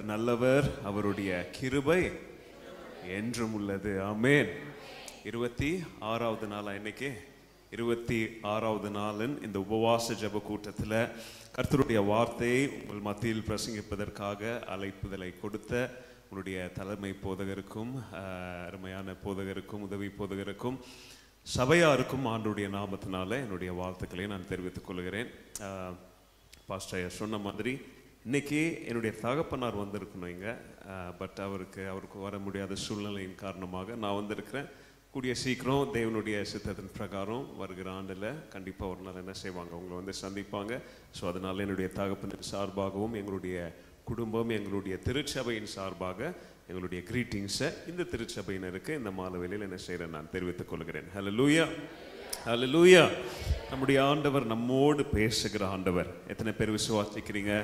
நல்லவர், அவருடைய கிருபை என்றும் உள்ளது. ஆமென். 26வது நாளா இன்னைக்கு 26வது நாளின் இந்த உபவாச ஜெப கூட்டத்தில் கர்த்தருடைய வார்த்தையை உங்கள் மத்தியில் பிரசங்கிப்பதற்காக அழைப்புதலை கொடுத்த உங்களுடைய தலைமை போதகருக்கும் அருமையான போதகருக்கும் உதவி போதகருக்கும் சபையாருக்கும் ஆண்டவருடைய நாமத்தினால என்னுடைய வாழ்த்துக்களை நான் தெரிவித்துக் கொள்கிறேன். பாஸ்டர் சொன்ன மாதிரி இன்னைக்கு என்னுடைய தகப்பனார் வந்திருக்கணும் இங்கே, பட் அவருக்கு வர முடியாத சூழ்நிலையின் காரணமாக நான் வந்திருக்கிறேன். கூடிய சீக்கிரம் தேவனுடைய சித்தத்தின் பிரகாரம் வருகிற ஆண்டில் கண்டிப்பாக ஒரு நாள் என்ன செய்வாங்க, அவங்களை வந்து சந்திப்பாங்க. ஸோ அதனால் என்னுடைய தகப்பனின் சார்பாகவும் எங்களுடைய குடும்பம் எங்களுடைய திருச்சபையின் சார்பாக எங்களுடைய கிரீட்டிங்ஸை இந்த திருச்சபையினருக்கு இந்த மாலை என்ன செய்கிறேன் நான் தெரிவித்துக் கொள்கிறேன். ஹல்லேலூயா, ஹல்லேலூயா. நம்முடைய ஆண்டவர் நம்மோடு பேசுகிற ஆண்டவர். எத்தனை பேர் விசுவாசிக்கிறீங்க?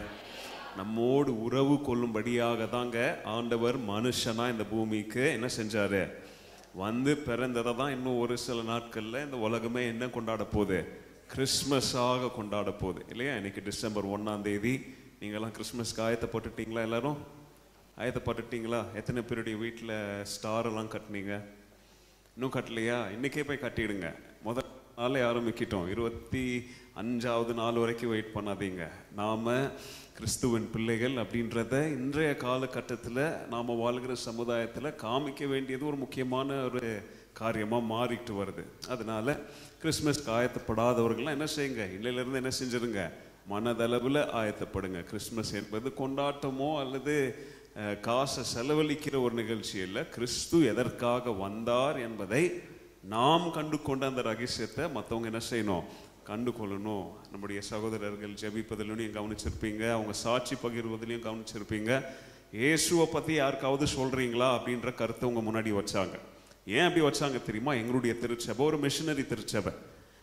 நம்மோடு உறவு கொள்ளும்படியாக தாங்க ஆண்டவர் மனுஷனா இந்த பூமிக்கு என்ன செஞ்சாரு, வந்து பிறந்ததை தான் இன்னும் ஒரு சில நாட்களில் இந்த உலகமே என்ன கொண்டாட போகுது, கிறிஸ்மஸாக கொண்டாட போகுது இல்லையா? இன்னைக்கு டிசம்பர் 1ஆம் தேதி. நீங்கள்லாம் கிறிஸ்மஸ்க்கு ஆயத்தப்பட்டுட்டீங்களா? எல்லாரும் ஆயத்தப்பட்டுட்டீங்களா? எத்தனை பேருடைய வீட்டில் ஸ்டார் எல்லாம் கட்டினீங்க? இன்னும் கட்டலையா? இன்னைக்கே போய் கட்டிடுங்க. முதல் நாளே ஆரம்பிக்கிட்டோம். 25வது நாள் வரைக்கும் வெயிட் பண்ணாதீங்க. நாம் கிறிஸ்துவின் பிள்ளைகள் அப்படின்றத இன்றைய காலகட்டத்தில் நாம் வாழ்கிற சமுதாயத்தில் காமிக்க வேண்டியது ஒரு முக்கியமான ஒரு காரியமாக மாறிட்டு வருது. அதனால கிறிஸ்மஸ்க்கு ஆயத்தப்படாதவர்கள்லாம் என்ன செய்யுங்க, இல்லையிலேருந்து என்ன செஞ்சிருங்க, மனதளவில் ஆயத்தப்படுங்க. கிறிஸ்மஸ் என்பது கொண்டாட்டமோ அல்லது காசை செலவழிக்கிற ஒரு நிகழ்ச்சி இல்லை. கிறிஸ்து எதற்காக வந்தார் என்பதை நாம் கண்டு கொண்ட அந்த ரகசியத்தை மற்றவங்க என்ன செய்யணும், கண்டு கொள்ளணும். நம்முடைய சகோதரர்கள் ஜெபிப்பதிலையும் கவனிச்சிருப்பீங்க, அவங்க சாட்சி பகிர்வதிலையும் கவனிச்சிருப்பீங்க. இயேசுவை பற்றி யாருக்காவது சொல்கிறீங்களா அப்படின்ற கருத்தை உங்கள் முன்னாடி வச்சாங்க. ஏன் அப்படி வச்சாங்க தெரியுமா? எங்களுடைய திருச்சபை ஒரு மிஷினரி திருச்சபை.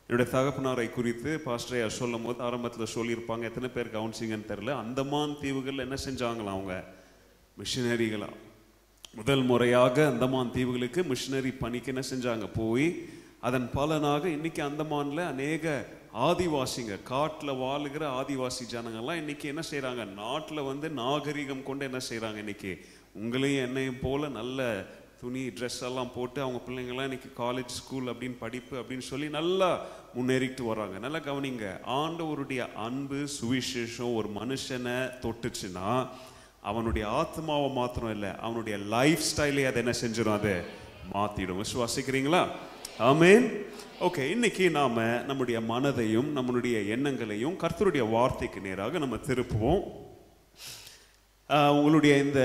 என்னுடைய தகப்பனாரை குறித்து பாஸ்டரையா சொல்லும் போது ஆரம்பத்தில் சொல்லியிருப்பாங்க. எத்தனை பேர் கவனிச்சிங்கன்னு தெரில. அந்தமான் தீவுகள் என்ன செஞ்சாங்களாம், அவங்க மிஷினரிகளா முதல் முறையாக அந்தமான் தீவுகளுக்கு மிஷினரி பணிக்கு என்ன செஞ்சாங்க, போய் அதன் பலனாக இன்னைக்கு அந்தமான்ல அநேக ஆதிவாசிங்க, காட்டில் வாழுகிற ஆதிவாசி ஜனங்கள்லாம் இன்னைக்கு என்ன செய்கிறாங்க, நாட்டில் வந்து நாகரிகம் கொண்டு என்ன செய்கிறாங்க, இன்னைக்கு உங்களையும் என்னையும் போல நல்ல துணி ட்ரெஸ் எல்லாம் போட்டு அவங்க பிள்ளைங்கள்லாம் இன்னைக்கு காலேஜ் ஸ்கூல் அப்படின்னு படிப்பு அப்படின்னு சொல்லி நல்லா முன்னேறிட்டு வராங்க. நல்லா கவனிங்க, ஆண்டவருடைய அன்பு சுவிசேஷம் ஒரு மனுஷனை தொட்டுச்சுன்னா அவனுடைய ஆத்மாவை மாத்திரம் இல்லை, அவனுடைய லைஃப் ஸ்டைலே அதை என்ன செஞ்சிடும், அதை மாற்றிடும். விசுவாசிக்கிறீங்களா? ஆமென். ஓகே, இன்னைக்கு நாம் நம்முடைய மனதையும் நம்மளுடைய எண்ணங்களையும் கர்த்தருடைய வார்த்தைக்கு நேராக நம்ம திருப்புவோம். உங்களுடைய இந்த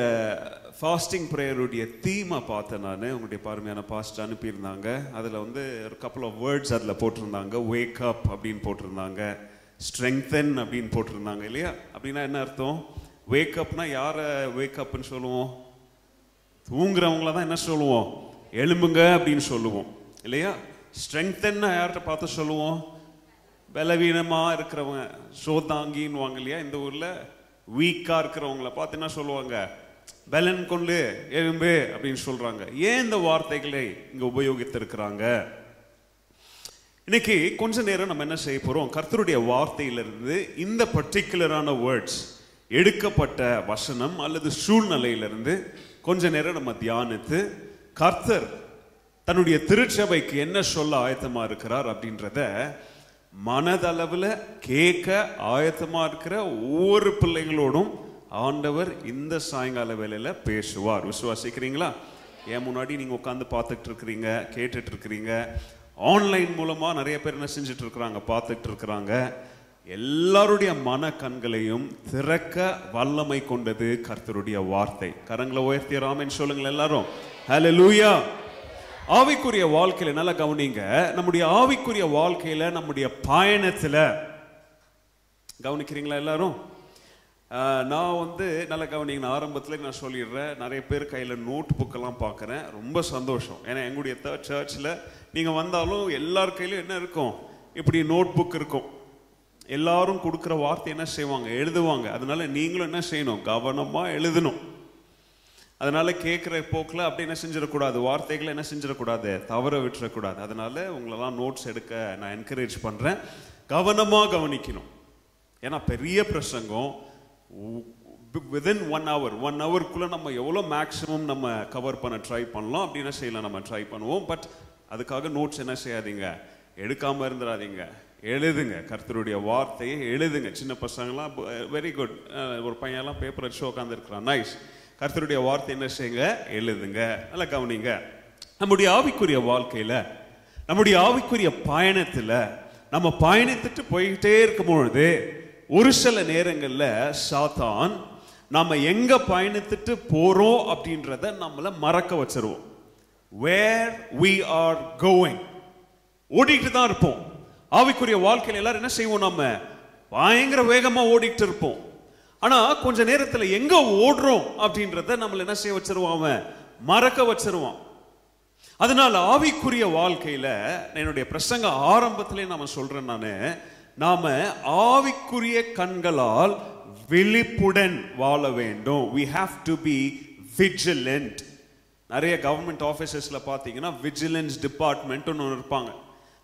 ஃபாஸ்டிங் ப்ரேயருடைய தீமை பார்த்தேன் நான். உங்களுடைய பாருமையான பாஸ்ட் அனுப்பியிருந்தாங்க. அதில் வந்து ஒரு கப்பல் ஆஃப் வேர்ட்ஸ் அதில் போட்டிருந்தாங்க. வேக் அப் அப்படின்னு போட்டிருந்தாங்க, ஸ்ட்ரெங்தன் அப்படின்னு போட்டிருந்தாங்க இல்லையா? அப்படின்னா என்ன அர்த்தம்? வேக் அப்னா யாரை வேக் அப்னு சொல்லுவோம்? தூங்குறவங்கள தான் என்ன சொல்லுவோம், எழும்புங்க அப்படின்னு சொல்லுவோம் இல்லையா? ஸ்ட்ரெங்தன்னா யார்கிட்ட பார்த்து சொல்லுவோம்? பலவீனமாக இருக்கிறவங்க, சோதாங்கின்னு வாங்க இல்லையா? இந்த ஊரில் வீக்காக இருக்கிறவங்கள பார்த்து என்ன சொல்லுவாங்க, பலன் கொண்டு எழும்பு அப்படின்னு சொல்கிறாங்க. ஏன் இந்த வார்த்தைகளை இங்கே உபயோகித்திருக்கிறாங்க? இன்னைக்கு கொஞ்ச நேரம் நம்ம என்ன செய்ய போகிறோம், கர்த்தருடைய வார்த்தையிலிருந்து இந்த பர்டிகுலரான வேர்ட்ஸ் எடுக்கப்பட்ட வசனம் அல்லது சூழ்நிலையிலிருந்து கொஞ்ச நேரம் நம்ம தியானித்து கர்த்தர் தன்னுடைய திருச்சபைக்கு என்ன சொல்ல ஆயத்தமா இருக்கிறார் அப்படின்றத மனதளவில் கேட்க ஆயத்தமா இருக்கிற ஒவ்வொரு பிள்ளைங்களோடும் ஆண்டவர் இந்த சாயங்கால வேளையில பேசுவார். விசுவாசிக்கிறீங்களா? ஏன் முன்னாடி நீங்க உட்காந்து பார்த்துட்டு இருக்கிறீங்க, கேட்டுட்டு இருக்கிறீங்க. ஆன்லைன் மூலமா நிறைய பேர் என்ன செஞ்சுட்டு இருக்கிறாங்க, பார்த்துட்டு இருக்கிறாங்க. எல்லாருடைய மன கண்களையும் திறக்க வல்லமை கொண்டது கர்த்தருடைய வார்த்தை. கரங்களை உயர்த்திய ராமன் சொல்லுங்கள் எல்லாரும். ஹல்லேலூயா. ஆவிக்குரிய வாழ்க்கையில நல்லா கவனிங்க. நம்முடைய ஆவிக்குரிய வாழ்க்கையில நம்முடைய பயணத்துல கவனிக்கிறீங்களா எல்லாரும்? நான் வந்து நல்லா கவனிங்க. ஆரம்பத்தில் நான் சொல்லிடுறேன், நிறைய பேர் கையில் நோட் புக்கெல்லாம் பார்க்குறேன். ரொம்ப சந்தோஷம். ஏன்னா எங்களுடைய சர்ச்சில் நீங்கள் வந்தாலும் எல்லார் கையிலும் என்ன இருக்கும், இப்படி நோட் புக் இருக்கும். எல்லாரும் கொடுக்குற வார்த்தை என்ன செய்வாங்க, எழுதுவாங்க. அதனால நீங்களும் என்ன செய்யணும், கவனமாக எழுதணும். அதனால கேட்குற போக்கில் அப்படி என்ன செஞ்சிடக்கூடாது, வார்த்தைகளை என்ன செஞ்சிடக்கூடாது, தவற விட்டுறக்கூடாது. அதனால உங்களெல்லாம் நோட்ஸ் எடுக்க நான் என்கரேஜ் பண்ணுறேன். கவனமாக கவனிக்கணும். ஏன்னா பெரிய பிரசங்கம் within 1 hour 1 hourக்குள்ள நம்ம எவ்வளோ மேக்ஸிமம் நம்ம கவர் பண்ண ட்ரை பண்ணலாம் அப்படின்னு செய்யலாம், நம்ம ட்ரை பண்ணுவோம். பட் அதுக்காக நோட்ஸ் என்ன செய்யாதீங்க, எடுக்காம இருந்துடாதீங்க, எழுதுங்க. கர்த்தருடைய வார்த்தையை எழுதுங்க. சின்ன பசங்களாம் வெரி குட், ஒரு பையன்லாம் பேப்பர் வச்சு உட்காந்துருக்கிறான், நைஸ். கர்த்தருடைய வார்த்தை என்ன செய்யுங்க, எழுதுங்க. நல்லா கவனிங்க. நம்முடைய ஆவிக்குரிய வாழ்க்கையில, நம்முடைய ஆவிக்குரிய பயணத்துல நம்ம பயணித்துட்டு போய்கிட்டே இருக்கும் பொழுது ஒரு சில நேரங்கள்ல சாத்தான் நம்ம எங்க பயணித்துட்டு போறோம் அப்படின்றத நம்மள மறக்க வச்சிருவோம். where we are going, ஓடிட்டு தான் இருப்போம். ஆவிக்குரிய வாழ்க்கையில எல்லாரும் என்ன செய்வோம், நம்ம பயங்கர வேகமா ஓடிட்டு இருப்போம். ஆனா கொஞ்ச நேரத்துல எங்க ஓடுறோம் அப்படின்றத நம்மள என்ன செய்ய வச்சிருவான், அவன் மறக்க வச்சிருவான். அதனால ஆவிக்குரிய வாழ்க்கையில என்னுடைய பிரசங்க ஆரம்பத்திலே நாம சொல்றேன், நாம ஆவிக்குரிய கண்களால் விழிப்புடன் வாழ வேண்டும். we have to be vigilant. நிறைய கவர்மெண்ட் ஆபீசஸ்ல பாத்தீங்கன்னா விஜிலன்ஸ் டிபார்ட்மெண்ட் ஒன்று இருப்பாங்க.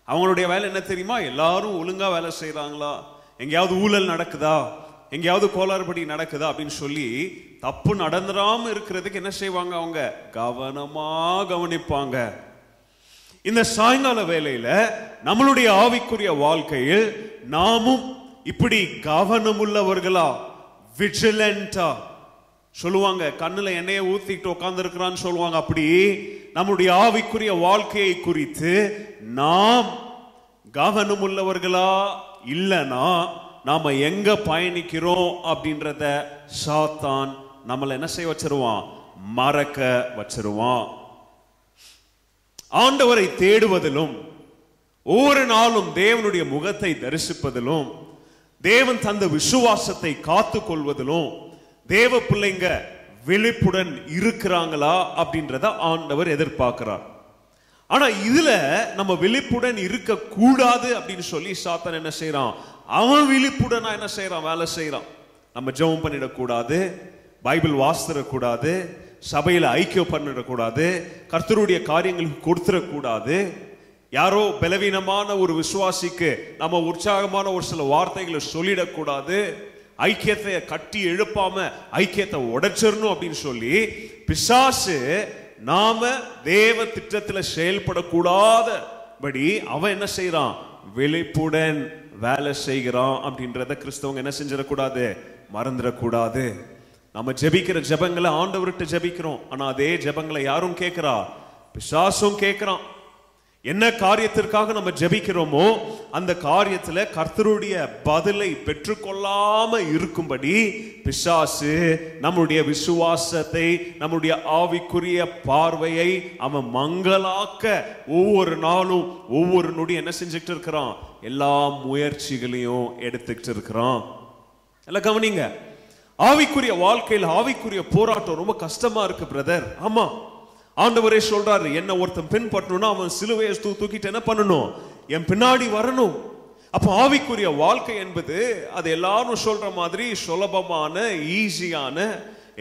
அவங்களுடைய வேலை என்ன தெரியுமா, எல்லாரும் ஒழுங்கா வேலை செய்யறாங்களா, எங்கேயாவது ஊழல் நடக்குதா, எங்கேயாவது கோளாறுபடி நடக்குதா அப்படின்னு சொல்லி தப்பு நடந்துடாம இருக்கிறதுக்கு என்ன செய்வாங்க, அவங்க கவனமா கவனிப்பாங்க. இந்த சாயங்கால வேளையில நம்மளுடைய ஆவிக்குரிய வாழ்க்கையில் நாமும் இப்படி கவனமுள்ளவர்களா, விஜிலண்டா, சொல்லுவாங்க கண்ணுல எண்ணெயை ஊத்திட்டு உட்கார்ந்து இருக்கிறான்னு சொல்லுவாங்க. அப்படி நம்முடைய ஆவிக்குரிய வாழ்க்கையை குறித்து நாம் கவனமுள்ளவர்களா இல்லைன்னா நாம எங்க பயணிக்கிறோம் அப்படின்றத சாத்தான் நம்மள என்ன செய்ய வச்சிருவான், மறக்க வச்சிருவான். ஆண்டவரை தேடுவதிலும் ஒவ்வொரு நாளும் தேவனுடைய முகத்தை தரிசிப்பதிலும் தேவன் தந்த விசுவாசத்தை காத்து கொள்வதிலும் தேவ பிள்ளைங்க விழிப்புடன் இருக்கிறாங்களா அப்படின்றத ஆண்டவர் எதிர்பார்க்கிறார். ஆனா இதுல நம்ம விழிப்புடன் இருக்க கூடாது அப்படின்னு சொல்லி சாத்தான் என்ன செய்யறான், அவன் விழிப்புடனா என்ன செய்யறான், வேலை செய்யறான். நம்ம ஜெபம் பண்ணிடக்கூடாது, பைபிள் வாசிடக்கூடாது, சபையில ஐக்கியம் பண்ணிடக்கூடாது, கர்த்தருடைய காரியங்களுக்கு கொடுத்துடக்கூடாது, யாரோ பலவீனமான ஒரு விசுவாசிக்கு நம்ம உற்சாகமான ஒரு சில வார்த்தைகளை சொல்லிடக்கூடாது, ஐக்கியத்தை கட்டி எழுப்பாம ஐக்கியத்தை உடைச்சிடணும் அப்படின்னு சொல்லி பிசாசு நாம தேவ திட்டத்துல செயல்படக்கூடாதபடி அவன் என்ன செய்யறான், விழிப்புடன் வேலை செய்கிறான். அப்படின்றத கிறிஸ்தவங்க என்ன செஞ்சிடக்கூடாது, மறந்துடக்கூடாது. நம்ம ஜெபிக்கிற ஜெபங்களை ஆண்டவர்கிட்ட ஜெபிக்கிறோம், ஆனா அதே ஜெபங்களை யாரும் கேட்கிறா, பிசாசும் கேட்கிறான். என்ன காரியத்திற்காக நம்ம ஜெபிக்கிறோமோ அந்த காரியத்துல கர்த்தருடைய பதிலை பெற்றுக்கொள்ளாம இருக்கும்படி பிசாசு நம்முடைய விசுவாசத்தை, நம்முடைய ஆவிக்குரிய பார்வையை அவன் மங்கலாக்க ஒவ்வொரு நாளும் ஒவ்வொரு நொடி என்ன செஞ்சுட்டு இருக்கிறான், எல்லா முயற்சிகளையும் எடுத்துக்கிட்டு இருக்கிறான். எல்லாம் கவனிங்க. ஆவிக்குரிய வாழ்க்கையில் ஆவிக்குரிய போராட்டம் ரொம்ப கஷ்டமா இருக்கு பிரதர். ஆமா, ஆண்டவரே சொல்றாரு, என்ன ஒருத்தன் பின்பற்றணும்னா அவன் சிலுவையை தூக்கிட்டு என்ன பண்ணணும், என் பின்னாடி வரணும். அப்ப ஆவிக்குரிய வாழ்க்கை என்பது அது எல்லாரும் சொல்ற மாதிரி சுலபமான, ஈஸியான,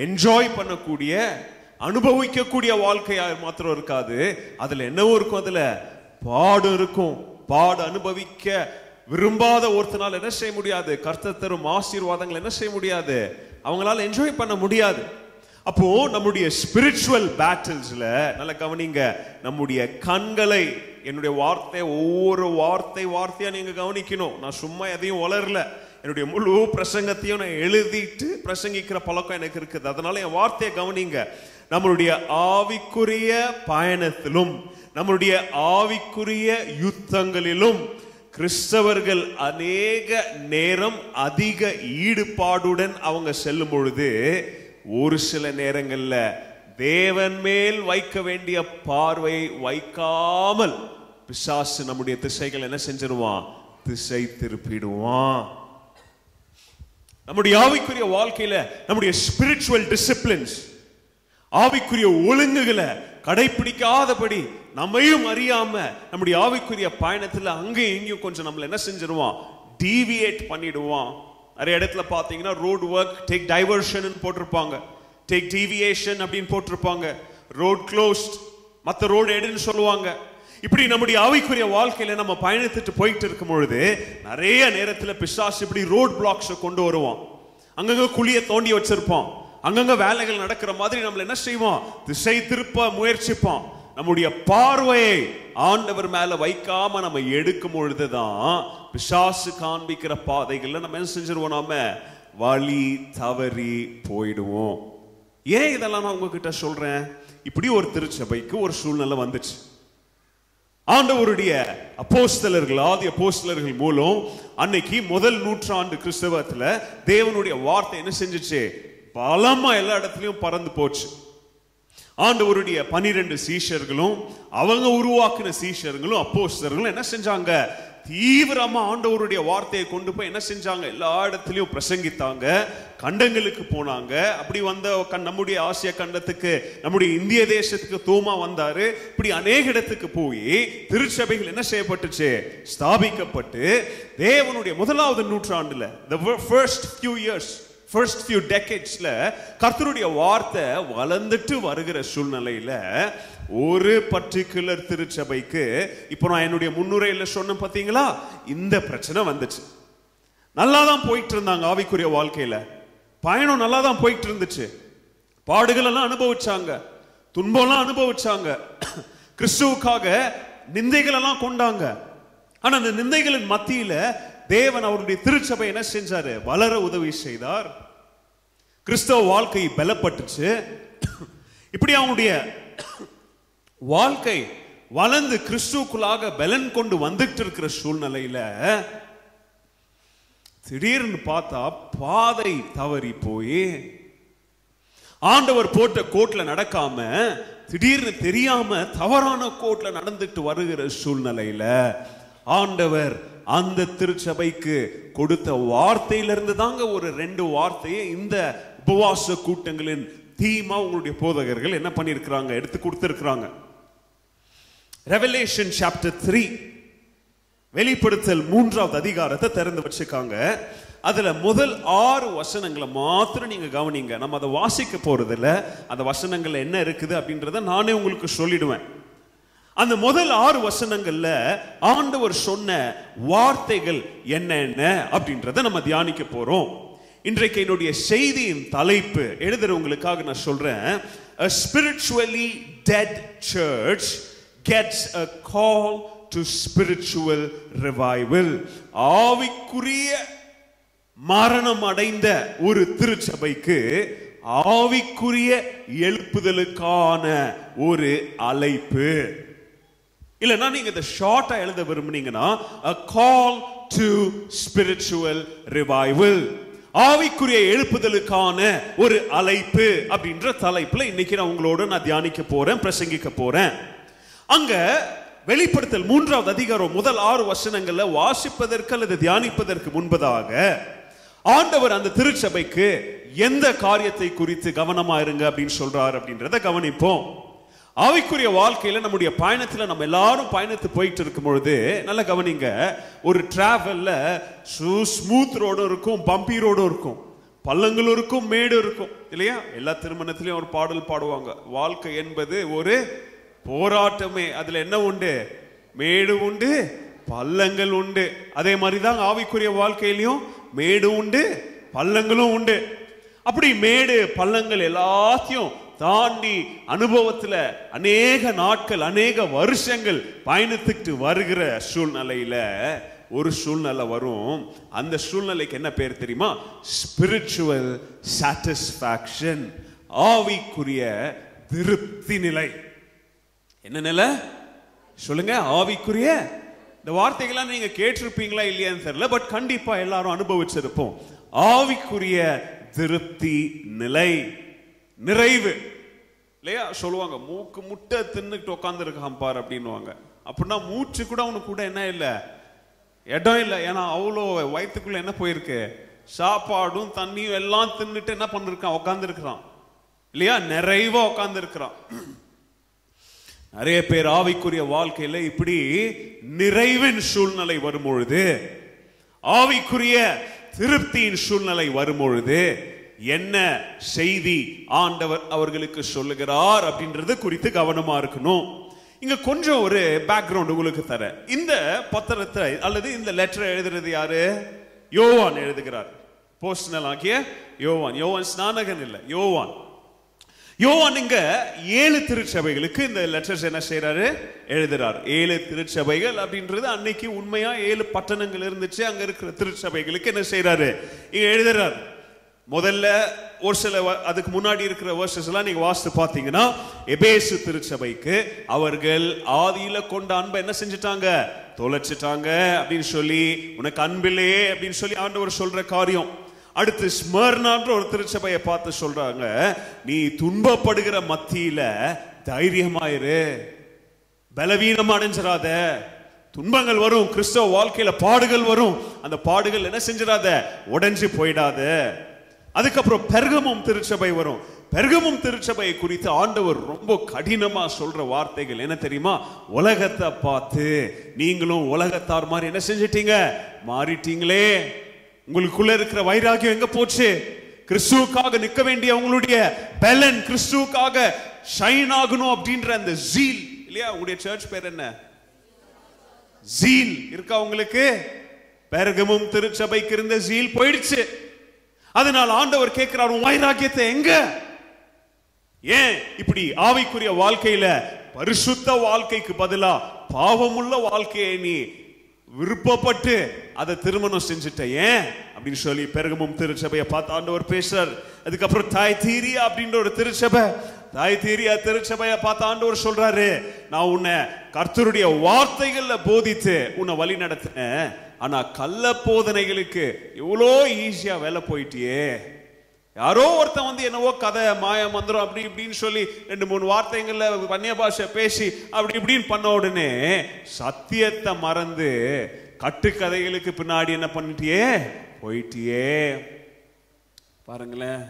என்ஜாய் பண்ணக்கூடிய, அனுபவிக்கக்கூடிய வாழ்க்கையா மாத்திரம் இருக்காது. அதுல என்னவோ இருக்கும், அதுல பாடு இருக்கும். பாடு அனுபவிக்க விரும்பாத ஒருத்தனால என்ன செய்ய முடியாது, கர்த்தர் தரும் ஆசீர்வாதங்கள் என்ன செய்ய முடியாது, அவங்களால என்ஜாய் பண்ண முடியாது. அப்போ நம்முடைய ஸ்பிரிச்சுவல் பேட்டில்ஸ்ல நல்ல கவனிங்க, நம்முடைய கண்களை, என்னுடைய வார்த்தை ஒவ்வொரு வார்த்தையா நீங்க கவனிக்கணும். நான் சும்மா எதையும் வளரல, என்னுடைய முழு பிரசங்கத்தையும் நான் எழுதிட்டு பிரசங்கிக்கிற பழக்கம் எனக்கு இருக்குது. அதனால என் வார்த்தையை கவனிங்க. நம்மளுடைய ஆவிக்குரிய பயணத்திலும் நம்மளுடைய ஆவிக்குரிய யுத்தங்களிலும் கிறிஸ்தவர்கள் அநேக நேரம் அதிக ஈடுபாடுடன் அவங்க செல்லும் பொழுது ஒரு சில நேரங்கள்ல தேவன் மேல் வைக்க வேண்டிய பார்வையை வைக்காமல் பிசாசு நம்முடைய திசைகள் என்ன செஞ்சிருவான், திசை திருப்பிடுவான். நம்முடைய ஆவிக்குரிய வாழ்க்கையில நம்முடைய ஸ்பிரிச்சுவல் டிசிப்ளின்ஸ், ஆவிக்குரிய ஒழுங்குகளை கடைபிடிக்காதபடி நம்மையும் அறியாம நம்முடைய ஆவிக்குரிய பயணத்துல அங்கேயும் இங்கேயும் கொஞ்சம் நம்மள என்ன செஞ்சிருவான், டீவியேட் பண்ணிடுவான். நிறைய இடத்துல பாத்தீங்கன்னா ரோட் ஒர்க், டேக் டைவர்ஷன் போட்டிருப்பாங்க, டேக் டீவியேஷன் அப்படின்னு போட்டிருப்பாங்க, ரோட் க்ளோஸ்ட், மற்ற ரோடு எடுன்னு சொல்லுவாங்க. இப்படி நம்முடைய ஆவிக்குரிய வாழ்க்கையில நம்ம பயணித்துட்டு போயிட்டு இருக்கும் பொழுது நிறைய நேரத்துல பிசாசு இப்படி ரோட் பிளாக்ஸ் கொண்டு வருவான். அங்கங்க குழிய தோண்டி வச்சிருப்போம். அங்கங்க வேலைகள் நடக்கிற மாதிரி நம்மள என்ன செய்வோம்? திசை திருப்ப முயற்சிப்போம். நம்முடைய பார்வையை ஆண்டவர் மேல வைக்காம நம்ம எடுக்கும் பொழுதுதான் பிசாசு காண்பிக்கிற பாதைகள்ல நம்ம என்ன செஞ்சிருவோம்? நாம வழி தவறி போயிடுவோம். ஏன் இதெல்லாம் நான் உங்ககிட்ட சொல்றேன்? இப்படி ஒரு திருச்சபைக்கு ஒரு சூழ்நிலை வந்துச்சு. ஆண்டவருடைய அப்போஸ்தலர்கள், ஆதி அப்போஸ்தலர்கள் மூலம் அன்னைக்கு முதல் நூற்றாண்டு கிறிஸ்தவத்துல தேவனுடைய வார்த்தை என்ன செஞ்சுச்சு? பலமா எல்லா இடத்துலயும் பறந்து போச்சு. ஆண்டவருடைய 12 சீஷர்களும் அவங்க உருவாக்கின சீஷர்களும் அப்போஸ்தலர்களும் என்ன செஞ்சாங்க? தீவிரமா ஆண்டவருடைய வார்த்தையை கொண்டு போய் என்ன செஞ்சாங்க? எல்லா இடத்துலயும் பிரசங்கித்தாங்க, கண்டங்களுக்கு போனாங்க. அப்படி வந்த நம்முடைய ஆசியா கண்டத்துக்கு, நம்முடைய இந்திய தேசத்துக்கு தோமா வந்தாரு. இப்படி அநேக இடத்துக்கு போய் திருச்சபைகள் என்ன செய்யப்பட்டுச்சு? ஸ்தாபிக்கப்பட்டு தேவனுடைய முதலாவது நூற்றாண்டுல, the first few decadesல கர்த்தருடைய வார்த்தை வளர்ந்துட்டு வருகிற சூழ்நிலையில ஒரு பர்டிகுலர் திருச்சபைக்கு, இப்போ நான் என்னுடைய முன்னுரையில சொன்ன பாத்தீங்களா, இந்த பிரச்சனை வந்துச்சு. நல்லா தான் போயிட்டு இருந்தாங்க ஆவிக்குரிய வாழ்க்கையில, பயணம் நல்லா தான் போயிட்டு இருந்துச்சு. பாடுகள் எல்லாம் அனுபவிச்சாங்க, துன்பம் எல்லாம் அனுபவிச்சாங்க, கிறிஸ்துவுக்காக நிந்தைகள் எல்லாம் கொண்டாங்க. ஆனா அந்த நிந்தைகளின் மத்தியில தேவன் அவருடைய திருச்சபை என்ன செஞ்சாரு? வளர உதவி செய்தார். கிறிஸ்தவ வாழ்க்கை பலப்பட்டுச்சு. இப்படி அவனுடைய வாழ்க்கை வளர்ந்து கிறிஸ்துவுக்குள்ளாக பலன் கொண்டு வந்துட்டு இருக்கிற சூழ்நிலையில திடீர்னு பார்த்தா பாதை தவறி போய் ஆண்டவர் போட்ட கோட்ல நடக்காம திடீர்னு தெரியாம தவறான கோட்ல நடந்துட்டு வருகிற சூழ்நிலையில ஆண்டவர் அந்த திருச்சபைக்கு கொடுத்த வார்த்தையிலிருந்து தாங்க ஒரு 2 வார்த்தையை இந்த உபவாச கூட்டங்களின் தீமா உங்களுடைய போதகர்கள் என்ன பண்ணிருக்கிறாங்க? எடுத்து கொடுத்திருக்கிறாங்க. Revelation chapter 3, வெளிப்படுத்தல் 3வது அதிகாரத்தை திறந்து வச்சுக்காங்க. அதுல முதல் 6 வசனங்களை மாத்திரம் நீங்க கவனிங்க. நம்ம அதை வாசிக்க போறது இல்ல, அந்த வசனங்கள்ல என்ன இருக்குது அப்படின்றத நானே உங்களுக்கு சொல்லிடுவேன். அந்த முதல் 6 வசனங்கள்ல ஆண்டவர் சொன்ன வார்த்தைகள் என்னென்ன அப்படின்றத நம்ம தியானிக்க போறோம். இன்றைக்கு என்னுடைய செய்தியின் தலைப்பு எழுதுறவங்களுக்காக நான் சொல்றேன், a spiritually dead church gets a call to spiritual revival. ஆவிக்குரிய மரணம் அடைந்த ஒரு திருச்சபைக்கு ஆவிக்குரிய எழுப்புதலுக்கான ஒரு அழைப்பு. இல்லைன்னா நீங்க இதை ஷார்ட்டா எழுத விரும்புனீங்கன்னா a call to spiritual revival, ஆவிக்குரிய எழுப்புதலுக்கான ஒரு அழைப்பு அப்படின்ற தலைப்புல இன்னைக்கு நான் உங்களோட தியானிக்க போறேன், பிரசங்கிக்க போறேன். அங்க வெளிப்படுத்தல் 3வது அதிகாரம் முதல் 6 வசனங்கள்ல வாசிப்பதற்கு அல்லது தியானிப்பதற்கு முன்பதாக ஆண்டவர் அந்த திருச்சபைக்கு எந்த காரியத்தை குறித்து கவனமா இருங்க அப்படின்னு சொல்றாரு அப்படின்றத கவனிப்போம். ஆவிக்குரிய வாழ்க்கையில நம்முடைய பயணத்துல நம்ம எல்லாரும் பயணத்து போயிட்டு இருக்கும் பொழுது நல்லா கவனிங்க, ஒரு டிராவல்ல ஸ்மூத் ரோடும் இருக்கும், பம்பி ரோடும் இருக்கும், பள்ளங்களும் இருக்கும், மேடு இருக்கும் இல்லையா? எல்லா திருமணத்திலையும் ஒரு பாடல் பாடுவாங்க, வாழ்க்கை என்பது ஒரு போராட்டமே, அதுல என்ன உண்டு? மேடு உண்டு, பள்ளங்கள் உண்டு. அதே மாதிரிதான் ஆவிக்குரிய வாழ்க்கையிலையும் மேடு உண்டு, பள்ளங்களும் உண்டு. அப்படி மேடு பள்ளங்கள் எல்லாத்தையும் தாண்டி அனுபவத்துல அநேக நாட்கள், அநேக வருஷங்கள் பயணித்துட்டு வருகிற சூழ்நிலையில ஒரு சூழ்நிலை வரும். அந்த சூழ்நிலைக்கு என்ன பேர் தெரியுமா? ஸ்பிரிச்சுவல் சாட்டிஸ்பாக்சன், ஆவிக்குரிய திருப்தி நிலை. என்ன நிலை சொல்லுங்க? ஆவிக்குரிய. இந்த வார்த்தைகள்லாம் நீங்க கேட்டிருப்பீங்களா இல்லையான்னு தெரியல, பட் கண்டிப்பா எல்லாரும் அனுபவிச்சிருப்போம். ஆவிக்குரிய திருப்தி நிலை, நிறைவு இல்லையா? சொல்லுவாங்க மூக்கு முட்டை தின்னுட்டு உட்கார்ந்து இருக்கான் பார் அப்படின்னுவாங்க. அப்படின்னா மூச்சு கூட அவனுக்கு கூட என்ன இல்லை, இடம் இல்லை. ஏன்னா அவ்வளோ வயிற்றுக்குள்ள என்ன போயிருக்கு? சாப்பாடும் தண்ணியும் எல்லாம் தின்னுட்டு என்ன பண்ணிருக்கான்? உட்கார்ந்து இருக்கிறான் இல்லையா? நிறைவா உட்கார்ந்து இருக்கிறான். நிறைய பேர் ஆவிக்குரிய வாழ்க்கையில இப்படி நிறைவின் சூழ்நிலை வரும்பொழுது, ஆவிக்குரிய திருப்தியின் சூழ்நிலை வரும்பொழுது என்ன செய்தி ஆண்டவர் அவர்களுக்கு சொல்லுகிறார் அப்படின்றது குறித்து கவனமா இருக்கணும். இங்க கொஞ்சம் ஒரு பேக்ரவுண்ட் உங்களுக்கு தர. இந்த பத்திரத்தை அல்லது இந்த லெட்டரை எழுதுறது யாரு? யோவான் எழுதுகிறார். அப்போஸ்தலனாகிய யோவான். யோவான் ஸ்நானகன் இல்ல, யோவான். யோவான் இங்க 7 திருச்சபைகளுக்கு இந்த லெட்டர்ஸ் என்ன செய்யறாரு, எழுதுறார். 7 திருச்சபைகள் அப்படின்றது அன்னைக்கு உண்மையா 7 பட்டணங்கள் இருந்துச்சு. அங்க இருக்கிற திருச்சபைகளுக்கு என்ன செய்யறாரு, இங்க எழுதுறார். முதல்ல ஒரு சில அதுக்கு முன்னாடி இருக்கிற வெர்சஸ் எல்லாம் நீங்க வாசித்து பாத்தீங்கன்னா, எபேசு திருச்சபைக்கு அவர்கள் ஆதியில கொண்ட அன்பை என்ன செஞ்சுட்டாங்க, தொலைச்சிட்டாங்க அப்படின்னு சொல்லி, உனக்கு அன்பிலே அப்படின்னு சொல்லி ஆண்டவர் சொல்ற காரியம். அடுத்து ஸ்மர்னான்ற ஒரு திருச்சபையை பார்த்து சொல்றாங்க, நீ துன்பப்படுகிற மத்தியில தைரியமாயிரு, பலவீனம் அடைஞ்சிராத, துன்பங்கள் வரும், கிறிஸ்தவ வாழ்க்கையில பாடுகள் வரும், அந்த பாடுகள் என்ன செஞ்சிடாத, உடைஞ்சு போயிடாத. அதுக்கப்புறம் பெர்கமும் திருச்சபை வரும். பெர்கமும் திருச்சபை குறித்து ஆண்டவர் ரொம்ப கடினமா சொல்ற வார்த்தைகள் என்ன தெரியுமா, உலகத்தை பார்த்து நீங்களும் உலகத்தார் மாதிரி என்ன செஞ்சிட்டீங்க, மாறிட்டீங்களே, உங்களுக்குள்ள இருக்கிற வைராகியம் எங்க போச்சு, கிறிஸ்துவுக்காக நிற்க வேண்டிய உங்களுடைய பலன், கிறிஸ்துவுக்காக ஷைன் ஆகணும் அப்படின்ற அந்த ஜீல் இல்லையா. உங்களுடைய சர்ச் பேர் என்ன, ஜீல் இருக்கா உங்களுக்கு? பெர்கமும் திருச்சபைக்கு இருந்த ஜீல் போயிடுச்சு. அதனால் ஆண்டவர் கேட்கிறார், உன் வைராகியத்தை எங்க? ஏன் இப்படி ஆவிக்குரிய வாழ்க்கையில பரிசுத்த வாழ்க்கைக்கு பதிலா பாவமுள்ள வாழ்க்கையை நீ விருப்பப்பட்டு அதை திருமணம் செஞ்சுட்ட ஏன் அப்படின்னு சொல்லி பெர்கமும் திருச்சபையை பார்த்து ஆண்டவர் பேசுறார். அதுக்கப்புறம் தாய்தீரியா அப்படின்ற ஒரு திருச்சபை, தாய்தீரியா திருச்சபையை பார்த்து ஆண்டவர் சொல்றாரு, நான் உன்னை கர்த்தருடைய வார்த்தைகள்ல போதித்து உன்னை வழி நடத்தினேன், ஆனா கள்ள போதனைகளுக்கு எவ்வளோ ஈஸியா வேலை போயிட்டியே. யாரோ ஒருத்தன் வந்து என்னவோ கதை மாய மந்திரம் அப்படி இப்படின்னு சொல்லி 2-3 வார்த்தைகள்ல அந்நிய பாஷை பேசி அப்படி இப்படின்னு பண்ண உடனே சத்தியத்தை மறந்து கட்டுக்கதைகளுக்கு பின்னாடி என்ன பண்ணிட்டியே, போயிட்டியே. பாருங்களேன்,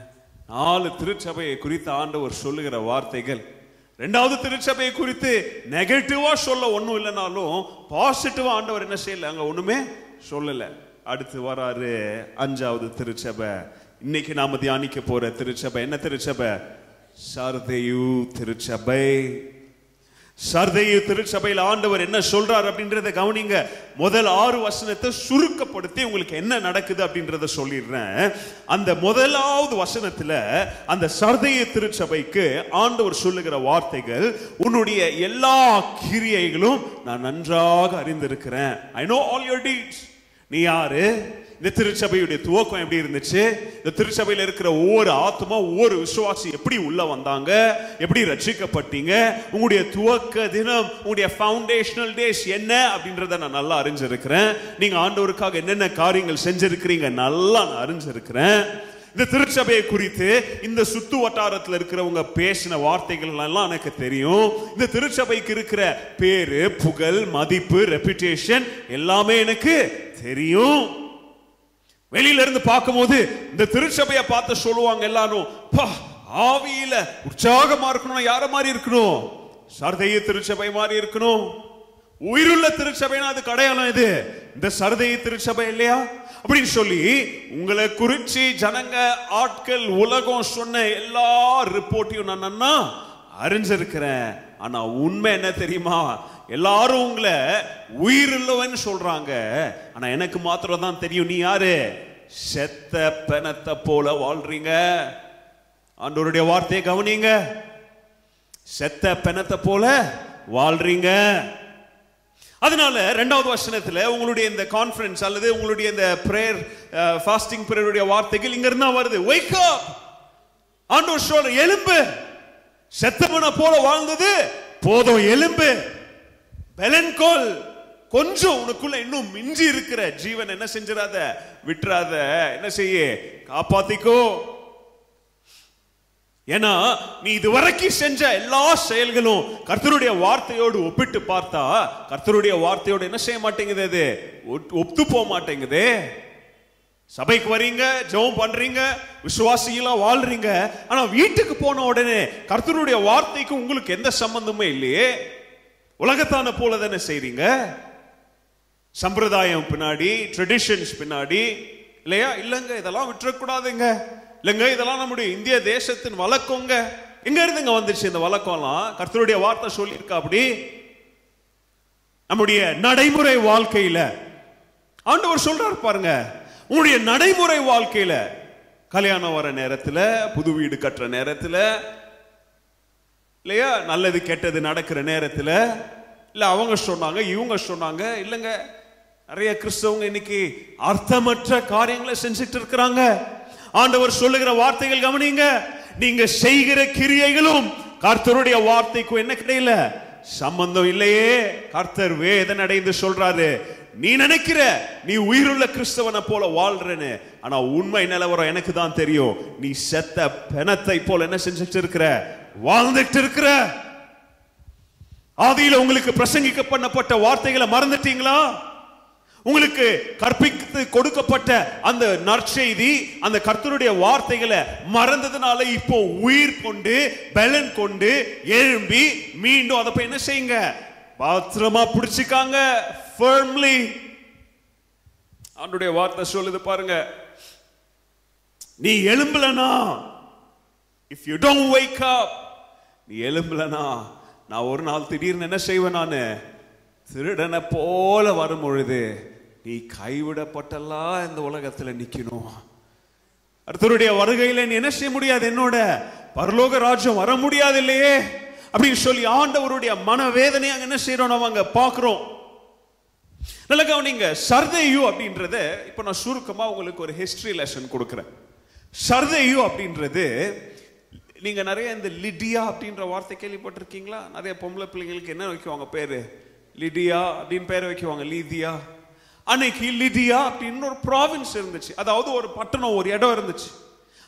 4 திருச்சபையை குறித்து ஆண்டவர் சொல்லுகிற வார்த்தைகள். 2வது திருச்சபையை குறித்து நெகட்டிவா சொல்ல ஒண்ணும் இல்லைனாலும் பாசிட்டிவா ஆண்டவர் என்ன செய்யல, அங்க ஒண்ணுமே சொல்லல. அடுத்து வராரு 5வது திருச்சபை. இன்னைக்கு நாம தியானிக்க போற திருச்சபை என்ன திருச்சபை, சர்தேயு திருச்சபை. சர்தேயு திருச்சபையில் ஆண்டவர் என்ன சொல்றார் அப்படின்றத கவனிங்க. முதல் 6 வசனத்தை சுருக்கப்படுத்தி உங்களுக்கு என்ன நடக்குது அப்படின்றத சொல்லிடுறேன். அந்த முதலாவது வசனத்துல அந்த சர்தேயு திருச்சபைக்கு ஆண்டவர் சொல்லுகிற வார்த்தைகள், உன்னுடைய எல்லா கிரியைகளும் நான் நன்றாக அறிந்திருக்கிறேன். I know all your deeds. நீ யாரு, இந்த திருச்சபையுடைய துவக்கம் எப்படி இருந்துச்சு, இந்த திருச்சபையில் இருக்கிற ஒவ்வொரு ஆத்மா ஒவ்வொரு விசுவாசி எப்படி உள்ள வந்தாங்க, எப்படி ரட்சிக்கப்பட்டீங்க, உங்களுடைய துவக்க தினம், உங்களுடைய ஃபவுண்டேஷனல் டேஸ் என்ன அப்படின்றத நான் நல்லா அறிஞ்சிருக்கிறேன். நீங்க ஆண்டவருக்காக என்னென்ன காரியங்கள் செஞ்சிருக்கிறீங்க நல்லா நான் அறிஞ்சிருக்கிறேன். இந்த திருச்சபையை குறித்து இந்த சுத்து வட்டாரத்தில் இருக்கிறவங்க பேசின வார்த்தைகள் எல்லாம் எனக்கு தெரியும். இந்த திருச்சபைக்கு இருக்கிற பேரு, புகழ், மதிப்பு, ரெputation எல்லாமே எனக்கு தெரியும். வெளியில இருந்து பார்க்கும்போது இந்த திருச்சபையை பார்த்து சொல்லுவாங்க எல்லாரும், ஆவியில உற்சாகமா இருக்கணும், யார மாதிரி இருக்கணும், சர்தேயு திருச்சபை மாதிரி இருக்கணும். உயிருள்ள திருச்சபைனா அது அடையாளம் இது, இந்த சர்தேயு திருச்சபை இல்லையா அப்படின்னு சொல்லி உங்களை குறிச்சு ஜனங்க, ஆட்கள், உலகம் சொன்ன எல்லா ரிப்போர்ட்டையும் நான் அறிஞ்சிருக்கிறேன். ஆனா உண்மை என்ன தெரியுமா, எல்லாரும் உங்களை உயிர் இல்லவன்னு சொல்றாங்க, ஆனா எனக்கு மாத்திரம் தான் தெரியும் நீ யாரு, செத்த பிணத்தை போல வாழ்றீங்க. ஆண்டவருடைய வார்த்தையை கவனிங்க, செத்த பிணத்தை போல வாழ்றீங்க. அதனால 2வது வசனத்துல உங்களுடைய இந்த கான்ஃபரன்ஸ் அல்லது உங்களுடைய இந்த பிரேயர் ஃபாஸ்டிங் பிரேயருடைய வார்த்தைகள் இங்க இருந்தா வருது. wake up, ஆண்டவர் சொல்ற எழும்பு, செத்தவனை போல வாழ்ந்தது போதும், எழும்பு, பெலன்கோல், கொஞ்சம் உனக்குள்ள இன்னும் மிஞ்சி இருக்கிற ஜீவன் என்ன செஞ்சிடாத, விட்டுறாத, என்ன செய்ய, காப்பாத்திக்கோ. ஏன்னா நீ இதுவரைக்கும் செஞ்ச எல்லா செயல்களும் கர்த்தருடைய வார்த்தையோடு ஒப்பிட்டு பார்த்தா கர்த்தருடைய வார்த்தையோடு என்ன செய்ய மாட்டேங்குது, அது ஒத்து போக மாட்டேங்குது. சபைக்கு வரீங்க, ஜெபம் பண்றீங்க, விசுவாசிகளா வாழ்றீங்க, ஆனா வீட்டுக்கு போன உடனே கர்த்தருடைய வார்த்தைக்கு உங்களுக்கு எந்த சம்பந்தமே இல்லையே. உலகத்தான போல தானே செய்றீங்க, சம்பிரதாயம் பின்னாடி, ட்ரெடிஷன்ஸ் பின்னாடி இல்லையா. இல்லங்க இதெல்லாம் விட்டுறக்கூடாதுங்க, இல்லங்க இதெல்லாம் நம்முடைய இந்திய தேசத்தின் வழக்கங்க. எங்க இருந்துங்க வந்துச்சு இந்த வழக்கம்லாம்? கர்த்தருடைய வார்த்தை சொல்லியிருக்கா அப்படி. நம்முடைய நடைமுறை வாழ்க்கையில ஆண்டவர் சொல்றாரு பாருங்க, உங்களுடைய நடைமுறை வாழ்க்கையில கல்யாணம் வர நேரத்துல, புது வீடு கட்டுற நேரத்துல, இல்லையா, நல்லது கெட்டது நடக்கிற நேரத்துல, இல்ல அவங்க சொன்னாங்க இவங்க சொன்னாங்க, இல்லங்க நிறைய கிறிஸ்தவங்க இன்னைக்கு அர்த்தமற்ற காரியங்களை செஞ்சுட்டு இருக்கிறாங்க. ஆண்டவர் சொல்லுகிற வார்த்தைகள் கவனிங்க. நீங்க செய்கிற கிரியைகளும் கர்த்தருடைய வார்த்தைக்கும் என்ன கிடையல, சம்பந்தம் இல்லையே. கர்த்தர் வேதனை அடைந்து சொல்றாரு, நீ நினைக்கிற நீ உயிருள்ள கிறிஸ்தவனை போல வாழ்றேன்னு, ஆனா உண்மை நிலவரம் எனக்கு தான் தெரியும். நீ செத்த பிணத்தை போல என்ன செஞ்சுட்டு இருக்கிற, வாழ்ந்துட்டு இருக்கிற. ஆதியில உங்களுக்கு பிரசங்கிக்கப்பட்ட வார்த்தைகளை மறந்துட்டீங்களா? உங்களுக்கு கற்பித்து கொடுக்கப்பட்ட அந்த நற்செய்தி, அந்த கர்த்தருடைய வார்த்தைகளை மறந்ததுனால இப்போ உயிர் கொண்டு பலன் கொண்டு எழும்பி மீண்டும் அதை போய் என்ன செய்யுங்க, பத்திரமா பிடிச்சிக்காங்க, firmly. ஆண்டவருடைய வார்த்தை சொல்லுது பாருங்க, நீ எழும்பலனா, if you don't wake up, நீ எழும்பலனா நான் ஒரு நாள் திடீர்னு என்ன செய்வேன், நானு திருடனை போல வரும் பொழுது நீ கைவிடப்பட்டெல்லாம் இந்த உலகத்துல நிக்கணும். கர்த்தருடைய வருகையில நீ என்ன செய்ய முடியாது, என்னோட பரலோக ராஜ்யம் வர முடியாது இல்லையே அப்படின்னு சொல்லி ஆண்டவருடைய மனவேதனை அங்க என்ன செய்யறோம், நம்ம அங்க பாக்குறோம். நல்ல கவனிங்க, சர்தேயு அப்படின்றத இப்ப நான் சுருக்கமா உங்களுக்கு ஒரு ஹிஸ்டரி லெசன் கொடுக்கிறேன். சர்தேயு அப்படின்றது, நீங்க நிறைய இந்த லிடியா அப்படின்ற வார்த்தை கேள்விப்பட்டிருக்கீங்களா? நிறைய பொம்பளை பிள்ளைங்களுக்கு என்ன வைக்குவாங்க பேரு, லிடியா அப்படின்னு பேர் வைக்குவாங்க, லீதியா. அன்னைக்கு லிடியா அப்படின்னு ஒரு ப்ராவின்ஸ் இருந்துச்சு, அதாவது ஒரு பட்டணம், ஒரு இடம் இருந்துச்சு.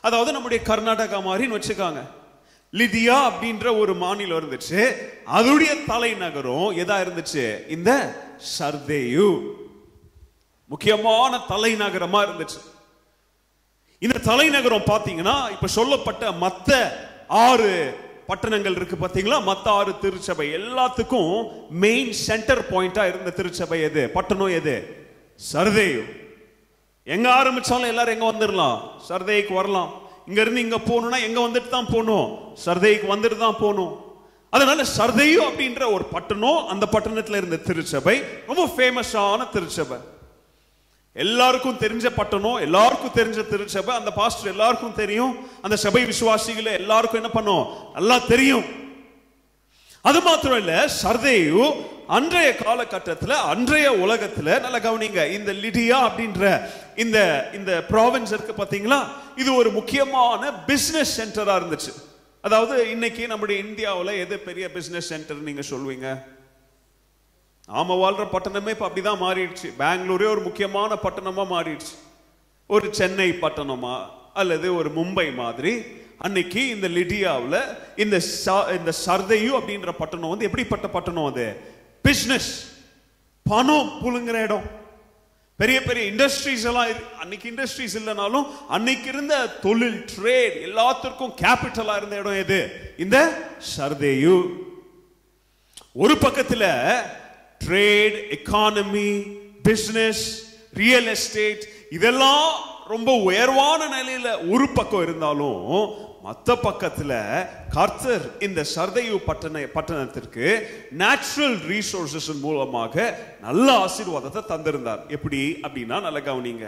அதாவது நம்முடைய கர்நாடகா மாதிரின்னு வச்சுக்காங்க. லிடியா அப்படின்ற ஒரு மாநிலம் இருந்துச்சு. அதோடைய தலைநகரம் எதா இருந்துச்சு, இந்த சர்தேயு. முக்கியமான தலைநகரமா இருந்துச்சு. இந்த தலைநகரம் பாத்தீங்கன்னா இப்ப சொல்லப்பட்ட மத்த 6 பட்டணங்கள் இருக்கு பாத்தீங்களா, மத்த 6 திருச்சபை எல்லாத்துக்கும் மெயின் சென்டர் பாயிண்டா இருந்த திருச்சபை எது, பட்டணம் எது, சர்தேயு. எங்க ஆரம்பிச்சாலும் எல்லாரும் எங்க வந்துடலாம், சர்தேயுக்கு வரலாம். இங்க இருந்து இங்க போகணும்னா எங்க வந்துட்டு தான் போகணும், சர்தேயுக்கு வந்துட்டு தான் போகணும். அதனால சர்தேயு அப்படின்ற ஒரு பட்டணம், அந்த பட்டணத்துல இருந்த திருச்சபை ரொம்ப ஃபேமஸான திருச்சபை, எல்லாருக்கும் தெரிஞ்ச பட்டணம், எல்லாருக்கும் தெரிஞ்ச திருச்சபை. அந்த பாஸ்டர் எல்லாருக்கும் தெரியும், அந்த சபை விசுவாசிகளை எல்லாருக்கும் என்ன பண்ணும், நல்லா தெரியும். அது மாத்திரம் இல்ல, சர்தேயு அன்றைய காலகட்டத்தில், அன்றைய உலகத்துல, நல்ல கவனிங்க, இந்த லிடியா அப்படின்ற இந்த ப்ராவின்ஸ் இருக்கு பாத்தீங்களா, இது ஒரு முக்கியமான பிசினஸ் சென்டரா இருந்துச்சு. அதாவது இன்னைக்கு நம்முடைய இந்தியாவில் எது பெரிய பிசினஸ் சென்டர் நீங்க சொல்வீங்க? நாம வாழ்ற பட்டணமே இப்ப அப்படிதான் மாறிடுச்சு. பெங்களூரே ஒரு முக்கியமான பட்டணமா மாறிடுச்சு, ஒரு சென்னை பட்டணமா அல்லது ஒரு மும்பை மாதிரி. அன்னைக்கு இந்த லிடியாவில் இந்த சர்தேயு அப்படின்ற பட்டணம் வந்து எப்படிப்பட்ட பட்டணம், அது பிசினஸ், பணம் புழுங்குற இடம். பெரிய பெரிய இண்டஸ்ட்ரீஸ் எல்லாம், அன்னைக்கு இண்டஸ்ட்ரீஸ் இல்லைனாலும் அன்னைக்கு இருந்த தொழில், ட்ரேட் எல்லாத்திற்கும் கேபிட்டலா இருந்த இடம் எது, இந்த சர்தேயு. ஒரு பக்கத்துல trade, economy, business, real estate இதெல்லாம் ரொம்ப உயர்வான நிலையில ஒரு பக்கம் இருந்தாலும், மற்ற பக்கத்துல கர்த்தர் இந்த சர்தேயு பட்டணத்திற்கு நேச்சுரல் ரிசோர்சஸ் மூலமாக நல்ல ஆசீர்வாதத்தை தந்திருந்தார். எப்படி அப்படின்னா, நல்ல கவனிங்க,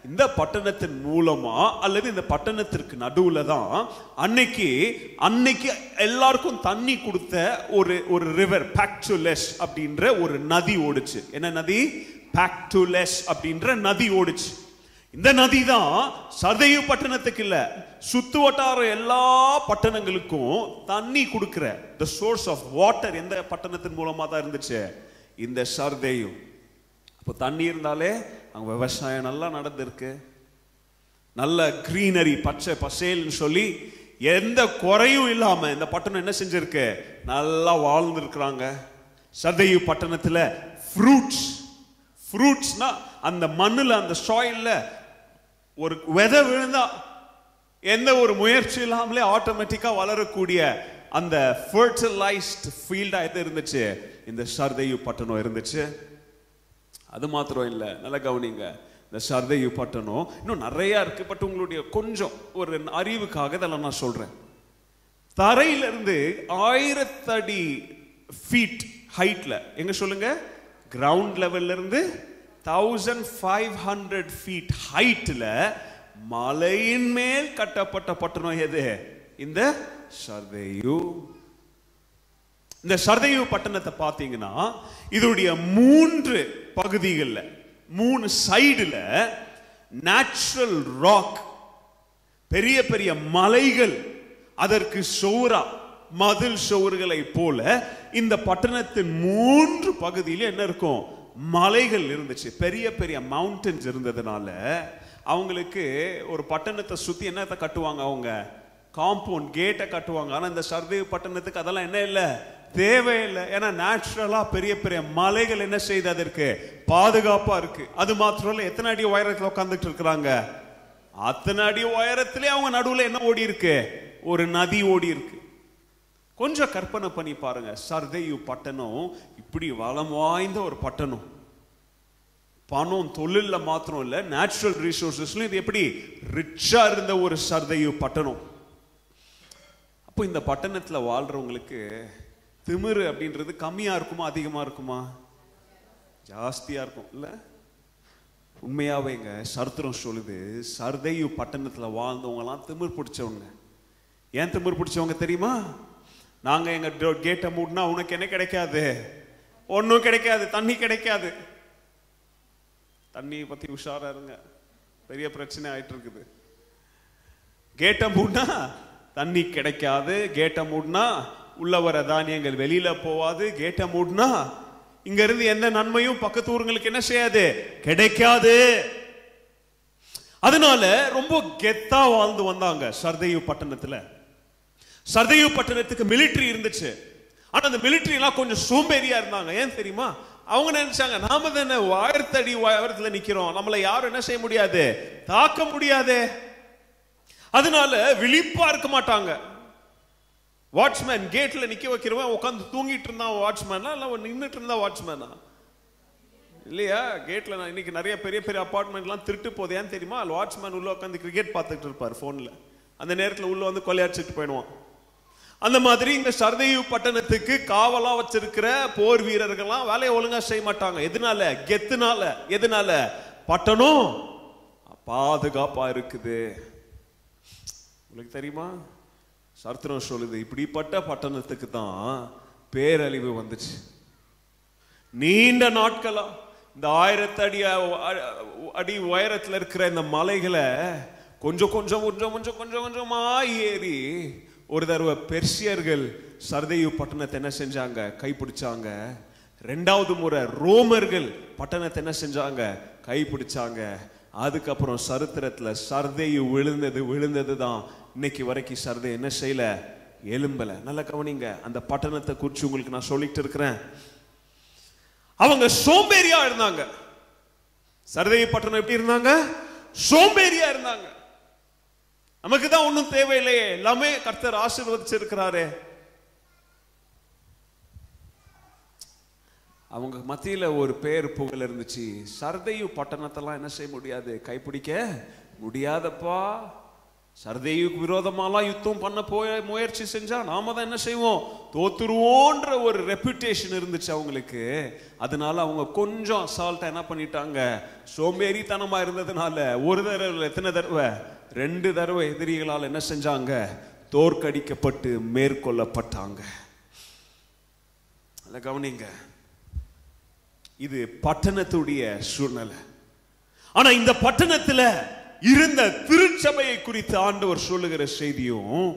இந்த பட்டணத்தின் மூலமா அல்லது இந்த பட்டணத்திற்கு நடுவுல தான் அன்னைக்கு எல்லாருக்கும் தண்ணி கொடுத்த ஒரு ரிவர், பாக்டுலஸ் அப்படின்ற ஒரு நதி ஓடுச்சு. என்ன நதி? பாக்டுலஸ் அப்படின்ற நதி ஓடுச்சு. இந்த நதி தான் சர்தேயு பட்டணத்துக்கு இல்ல, சுத்து வட்டார எல்லா பட்டணங்களுக்கும் தண்ணி கொடுக்கிற the source of water எந்த பட்டணத்தின் மூலமா தான் இருந்துச்சு, இந்த சர்தேயு. அப்போ தண்ணி இருந்தாலே அங்க விவசாயம் நல்லா நடந்திருக்கு, நல்ல கிரீனரி, பச்சை பசேல்னு சொல்லி எந்த குறையும் இல்லாம இந்த பட்டணம் என்ன செஞ்சிருக்கு, நல்லா வாழ்ந்துருக்குறாங்க. சர்தேயு பட்டணத்துல ஃப்ரூட்ஸ்னா அந்த மண்ணுல, அந்த சாயில்ல ஒரு விதை விழுந்தா எந்த ஒரு முயற்சி இல்லாமலே ஆட்டோமேட்டிக்கா வளரக்கூடிய அந்த ஃபர்டிலைஸ்ட் ஃபீல்டா எது இருந்துச்சு, இந்த சர்தேயு பட்டணம் இருந்துச்சு. அது மாத்திரம் இல்ல, நல்ல கவனிங்க, இந்த சர்தேயு பட்டணம் இன்னும் நிறைய இருக்கு. பட் உங்களுடைய கொஞ்சம் ஒரு அறிவுக்காக இதெல்லாம் நான் சொல்றேன். தரையிலிருந்து 1000 அடி ஃபீட் ஹைட்ல, எங்க சொல்லுங்க, கிரவுண்ட் லெவல்ல இருந்து 1500 feet ஹைட்ல மலையின் மேல் கட்டப்பட்ட பட்டணம் எது? இந்த சர்தேயு. இந்த சர்தேயு பட்டணத்தை பார்த்தீங்கன்னா இதோடைய 3 பகுதிகள்ல 3 சைடுல நேச்சுரல் ராக், பெரிய பெரிய மலைகள், அதற்கு சோரா மதில் சோறுகளை போல இந்த பட்டணத்தின் 3 பகுதியில என்ன இருக்கும்? மலைகள் இருந்துச்சு. பெரிய பெரிய மவுண்டன்ஸ் இருந்ததுனால அவங்களுக்கு ஒரு பட்டணத்தை சுத்தி என்னத்தை கட்டுவாங்க? அவங்க காம்பவுண்ட் கேட்டை கட்டுவாங்க. ஆனா இந்த சர்தேயு பட்டணத்துக்கு அதெல்லாம் என்ன இல்லை, தேவையில்லை. ஏன்னா நேச்சுரலா பெரிய பெரிய மலைகள் என்ன செய்து அதற்கு பாதுகாப்பா இருக்கு. அது மாத்திரம் இல்ல, எத்தனை அடி உயரத்துல உட்கார்ந்துட்டு இருக்கிறாங்க? அத்தனை அடி உயரத்திலே அவங்க நடுவுல என்ன ஓடி இருக்கு? ஒரு நதி ஓடி இருக்கு. கொஞ்சம் கற்பனை பண்ணி பாருங்க, சர்தேயு பட்டணம் இப்படி வளம் வாய்ந்த ஒரு பட்டணம். பணம் தொழில்ல மாத்திரம் இல்ல, நேச்சுரல் ரிசோர்சஸ்ல இது எப்படி ரிச்சா இருந்த ஒரு சர்தேயு பட்டணம். அப்போ இந்த பட்டணத்துல வாழ்றவங்களுக்கு திமிரு அப்படின்றது கம்மியா இருக்குமா அதிகமா இருக்குமா? ஜாஸ்தியா இருக்கும் இல்ல? உண்மையாவேங்க சரித்திரம் சொல்லுது, சர்தேயு பட்டணத்துல வாழ்ந்தவங்க எல்லாம் திமிர் பிடிச்சவங்க. ஏன் திமிர் பிடிச்சவங்க தெரியுமா? நாங்க எங்க கேட்டை மூடினா உனக்கு என்ன கிடைக்காது? ஒன்னும் கிடைக்காது, தண்ணி கிடைக்காது. தண்ணி பத்தி உஷாரா இருங்க, பெரிய பிரச்சனை ஆயிட்டு இருக்குது. கேட்டை மூடினா தண்ணி கிடைக்காது, கேட்டை மூடினா உள்ள வர தானியங்கள் வெளியில போவாது, கேட்டை மூடினா இங்க இருந்து எந்த நன்மையும் பக்கத்து ஊர்களுக்கு என்ன செய்யாது, கிடைக்காது. அதனால ரொம்ப கெத்தா வாழ்ந்து வந்தாங்க சர்தேயு பட்டணத்துல. சர்தேயு பட்டணத்துக்கு மிலிட்டரி இருந்துச்சு. ஆனா அந்த மிலிட்டரி எல்லாம் கொஞ்சம் சோம்பேறியா இருந்தாங்க. ஏன் தெரியுமா? அவங்க நினைச்சாங்க, நாம தானே 1000 அடி உயரத்துல நிக்கிறோம், நம்மளை யாரும் என்ன செய்ய முடியாது, தாக்க முடியாது. அதனால விழிப்பா இருக்க மாட்டாங்க. வாட்ச்மேன் கேட்ல நிக்க வைக்கிறவன் உட்காந்து தூங்கிட்டு இருந்தா வாட்ச்மேனா இல்ல நின்றுட்டு இருந்தா வாட்ச்மேனா? இல்லையா? கேட்ல நான் இன்னைக்கு நிறைய பெரிய பெரிய அபார்ட்மெண்ட்லாம் திருட்டு போகுது. ஏன் தெரியுமா? வாட்ச்மேன் உள்ள உட்காந்து கிரிக்கெட் பார்த்துட்டு இருப்பார் போன்ல. அந்த நேரத்தில் உள்ள வந்து கொள்ளையடிச்சிட்டு போயிடுவான். அந்த மாதிரி இந்த சர்தேயு பட்டணத்துக்கு காவலா வச்சிருக்கிற போர் வீரர்கள்லாம் வேலையை ஒழுங்கா செய்ய மாட்டாங்க. எதனால? கெத்துனால. எதனால? பட்டணம் பாதுகாப்பா இருக்குது. உங்களுக்கு தெரியுமா? சரித்திரம் சொல்லுது, இப்படிப்பட்ட பட்டணத்துக்கு தான் பேரழிவு வந்துச்சு. நீண்ட நாட்களா இந்த 1000 அடி உயரத்துல இருக்கிற இந்த மலைகளை கொஞ்சம் கொஞ்சம் கொஞ்சம் கொஞ்சம் கொஞ்சம் கொஞ்சமா ஏறி ஒரு தடவை பெர்சியர்கள் சர்தேயு பட்டணத்தை என்ன செஞ்சாங்க? கைப்பிடிச்சாங்க. 2வது முறை ரோமர்கள் பட்டணத்தை என்ன செஞ்சாங்க? கைப்பிடிச்சாங்க. அதுக்கப்புறம் சரித்திரத்துல சர்தேயு விழுந்தது தான் இன்னைக்கு வரைக்கும் சர்தே என்ன செய்யல, எலும்பல. நல்ல கவனிங்க, அந்த பட்டணத்தை குறிச்சு உங்களுக்கு நான் சொல்லிட்டு இருக்கிறேன். அவங்க சோம்பேறியா இருந்தாங்க. சர்தேயு பட்டணம் எப்படி இருந்தாங்க? சோம்பேறியா இருந்தாங்க. நமக்கு தான் ஒன்றும் தேவையில்லையே, எல்லாமே கர்த்தர் ஆசீர்வதிச்சிருக்கிறாரே. அவங்க மத்தியில ஒரு பேர் புகழ் இருந்துச்சு. சர்தேயு பட்டணத்தெல்லாம் என்ன செய்ய முடியாது, கைப்பிடிக்க முடியாதப்பா. சர்தேயுக்கு விரோதமாலாம் யுத்தம் பண்ண முயற்சி செஞ்சா நாம தான் என்ன செய்வோம், தோத்துருவோன்ற ஒரு ரெப்யூட்டேஷன் இருந்துச்சு அவங்களுக்கு. அதனால அவங்க கொஞ்சம் அசால்ட்டா என்ன பண்ணிட்டாங்க, சோம்பேறித்தனமா இருந்ததுனால ஒரு தடவை, எத்தனை தடவை, 2 தடவை எதிரிகளால் என்ன செஞ்சாங்க, தோற்கடிக்கப்பட்டு மேற்கொள்ளப்பட்டாங்க. கவனிங்க, இது பட்டணத்துடைய சூழ்நிலை. ஆனா இந்த பட்டணத்துல இருந்த திருச்சபையை குறித்து ஆண்டவர் சொல்லுகிற செய்தியும்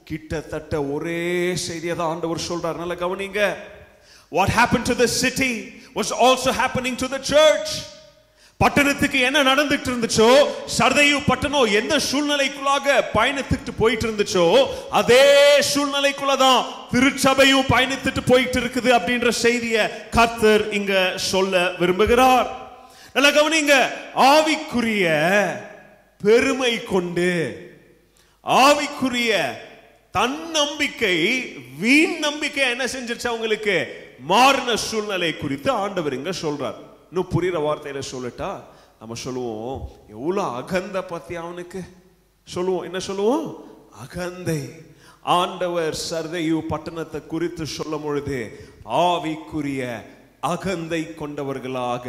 கிட்டத்தட்ட ஒரே செய்தியை தான் ஆண்டவர் சொல்றார். நல்ல கவனிங்க. What happened to the city was also happening to the church. பட்டணத்துக்கு என்ன நடந்துட்டு இருந்துச்சோ, சர்தேயு பட்டணம் எந்த சூழ்நிலைக்குள்ளாக பயணித்துட்டு போயிட்டு இருந்துச்சோ அதே சூழ்நிலைக்குள்ளதான் திருச்சபையும் பயணித்துட்டு போயிட்டு இருக்குது அப்படின்ற செய்தியை கர்த்தர் இங்க சொல்ல விரும்புகிறார். நல்ல கவனிங்க. ஆவிக்குரிய பெருமை கொண்டு, ஆவிக்குரிய தன்னம்பிக்கை வீண் நம்பிக்கை என்ன செஞ்சிருச்சு அவங்களுக்கு, மாறின சூழ்நிலை குறித்து ஆண்டவர் இங்க சொல்றார். இன்னும் புரியுற வார்த்தையில சொல்லட்டா, நம்ம சொல்லுவோம், எவ்வளவு அகந்த பத்தி அவனுக்கு சொல்லுவோம். என்ன சொல்லுவோம்? அகந்தை. ஆண்டவர் சர்தேயு பட்டணத்தை குறித்து சொல்லும் பொழுது ஆவிக்குரிய அகந்தை கொண்டவர்களாக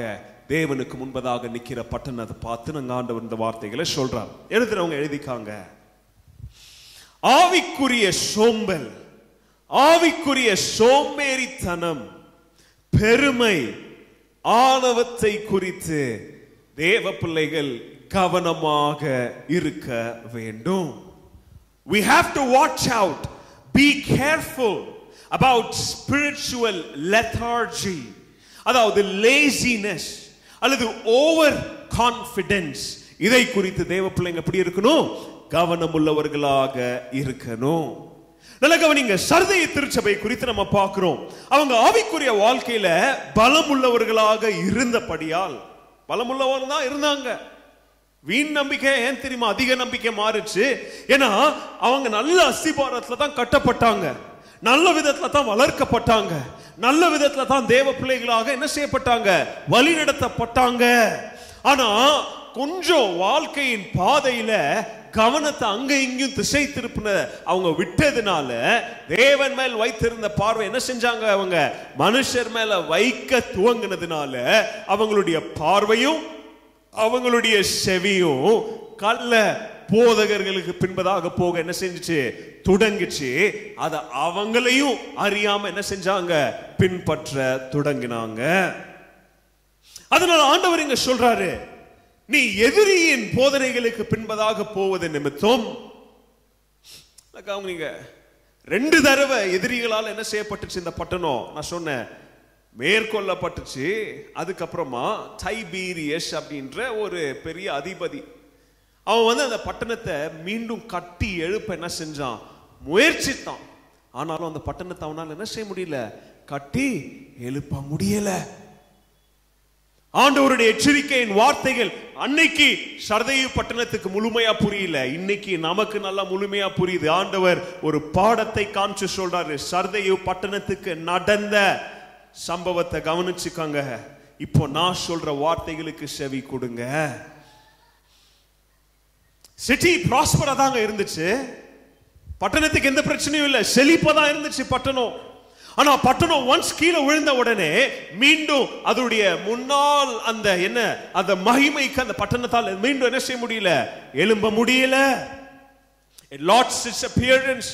தேவனுக்கு முன்பதாக நிக்கிற பட்டணத்தை பார்த்து நாங்க ஆண்டவர் இந்த வார்த்தைகளை சொல்றார். எழுதுறவங்க எழுதிக்காங்க. ஆவிக்குரிய சோம்பல், ஆவிக்குரிய சோம்பேறித்தனம், பெருமை, ஆணவத்தை குறித்து தேவ பிள்ளைகள் கவனமாக இருக்க வேண்டும். We have to watch out, be careful about spiritual lethargy, அதாவது laziness அல்லது ஓவர் கான்ஃபிடன்ஸ். இதை குறித்து தேவ பிள்ளைங்க எப்படி இருக்கணும்? கவனம் உள்ளவர்களாக இருக்கணும். நல்ல கவனிங்க. சர்தை திருச்சபை குறித்து நம்ம பார்க்கிறோம். அவங்க ஆவிக்குரிய வாழ்க்கையில பலம் உள்ளவர்களாக இருந்தபடியால், பலம் உள்ளவர்கள் தான் இருந்தாங்க. வீண் நம்பிக்கை ஏன் தெரியுமா அதிக நம்பிக்கை மாறுச்சு? ஏன்னா அவங்க நல்ல அஸ்திபாரத்துல தான் கட்டப்பட்டாங்க, நல்ல விதத்துல தான் வளர்க்கப்பட்டாங்க, நல்ல விதத்துல தான் தேவ பிள்ளைகளாக என்ன செய்யப்பட்டாங்க? வழி நடத்தப்பட்டாங்க. ஆனா கொஞ்சம் வாழ்க்கையின் பாதையில கவனத்தை அங்க இங்கும் திசை திருப்பின அவங்க விட்டதுனால தேவன் மேல் வைத்திருந்த பார்வை என்ன செஞ்சாங்க? அவங்க மனுஷர் மேல வைக்க துவங்கினதுனால அவங்களுடைய பார்வையும் அவங்களுடைய செவியும் கள்ள போதகர்களுக்கு பின்பதாக போக என்ன செஞ்சுச்சு? தொடங்கிச்சு. அத அவங்களையும் அறியாம என்ன செஞ்சாங்க? பின்பற்ற தொடங்கினாங்க. அதனால ஆண்டவர் இங்க சொல்றாரு, நீ எதிரியின் போதனைகளுக்கு பின்பதாக போவது நிமித்தம். நீங்க 2 தடவை எதிரிகளால் என்ன செய்யப்பட்டுச்சு இந்த பட்டணம்? நான் சொன்னேன் மேற்கொள்ளப்பட்டுச்சு. அதுக்கப்புறமா டைபீரியஸ் அப்படின்ற ஒரு பெரிய அதிபதி அவன் அந்த பட்டணத்தை மீண்டும் கட்டி எழுப்ப என்ன செஞ்சான்? முயற்சித்தான். ஆனாலும் அந்த பட்டணத்தை அவனால் என்ன செய்ய முடியல? கட்டி எழுப்ப முடியல. ஆண்டவருடைய எச்சரிக்கையின் வார்த்தைகள் அன்னைக்கு சர்தையு பட்டணத்துக்கு முழுமையா புரியல, இன்னைக்கு நமக்கு நல்லா முழுமையா புரியுது. ஆண்டவர் ஒரு பாடத்தை காமிச்சு சொல்றாரு. சர்தையு பட்டணத்துக்கு நடந்த சம்பவத்தை கவனிச்சுக்காங்க. இப்போ நான் சொல்ற வார்த்தைகளுக்கு செவி கொடுங்க. சிட்டி ப்ராஸ்பரா தாங்க இருந்துச்சு, பட்டணத்துக்கு எந்த பிரச்சனையும் இல்லை, செழிப்பதான் இருந்துச்சு பட்டணம். ஆனா பட்டணம் ஒன்ஸ் கீழே விழுந்த உடனே மீண்டும் அதோடைய முன்னால் அந்த என்ன அந்த மகிமைக்கு அந்த பட்டணத்தால் மீண்டும் என்ன செய்ய முடியல? எழும்ப முடியல. It lost its appearance.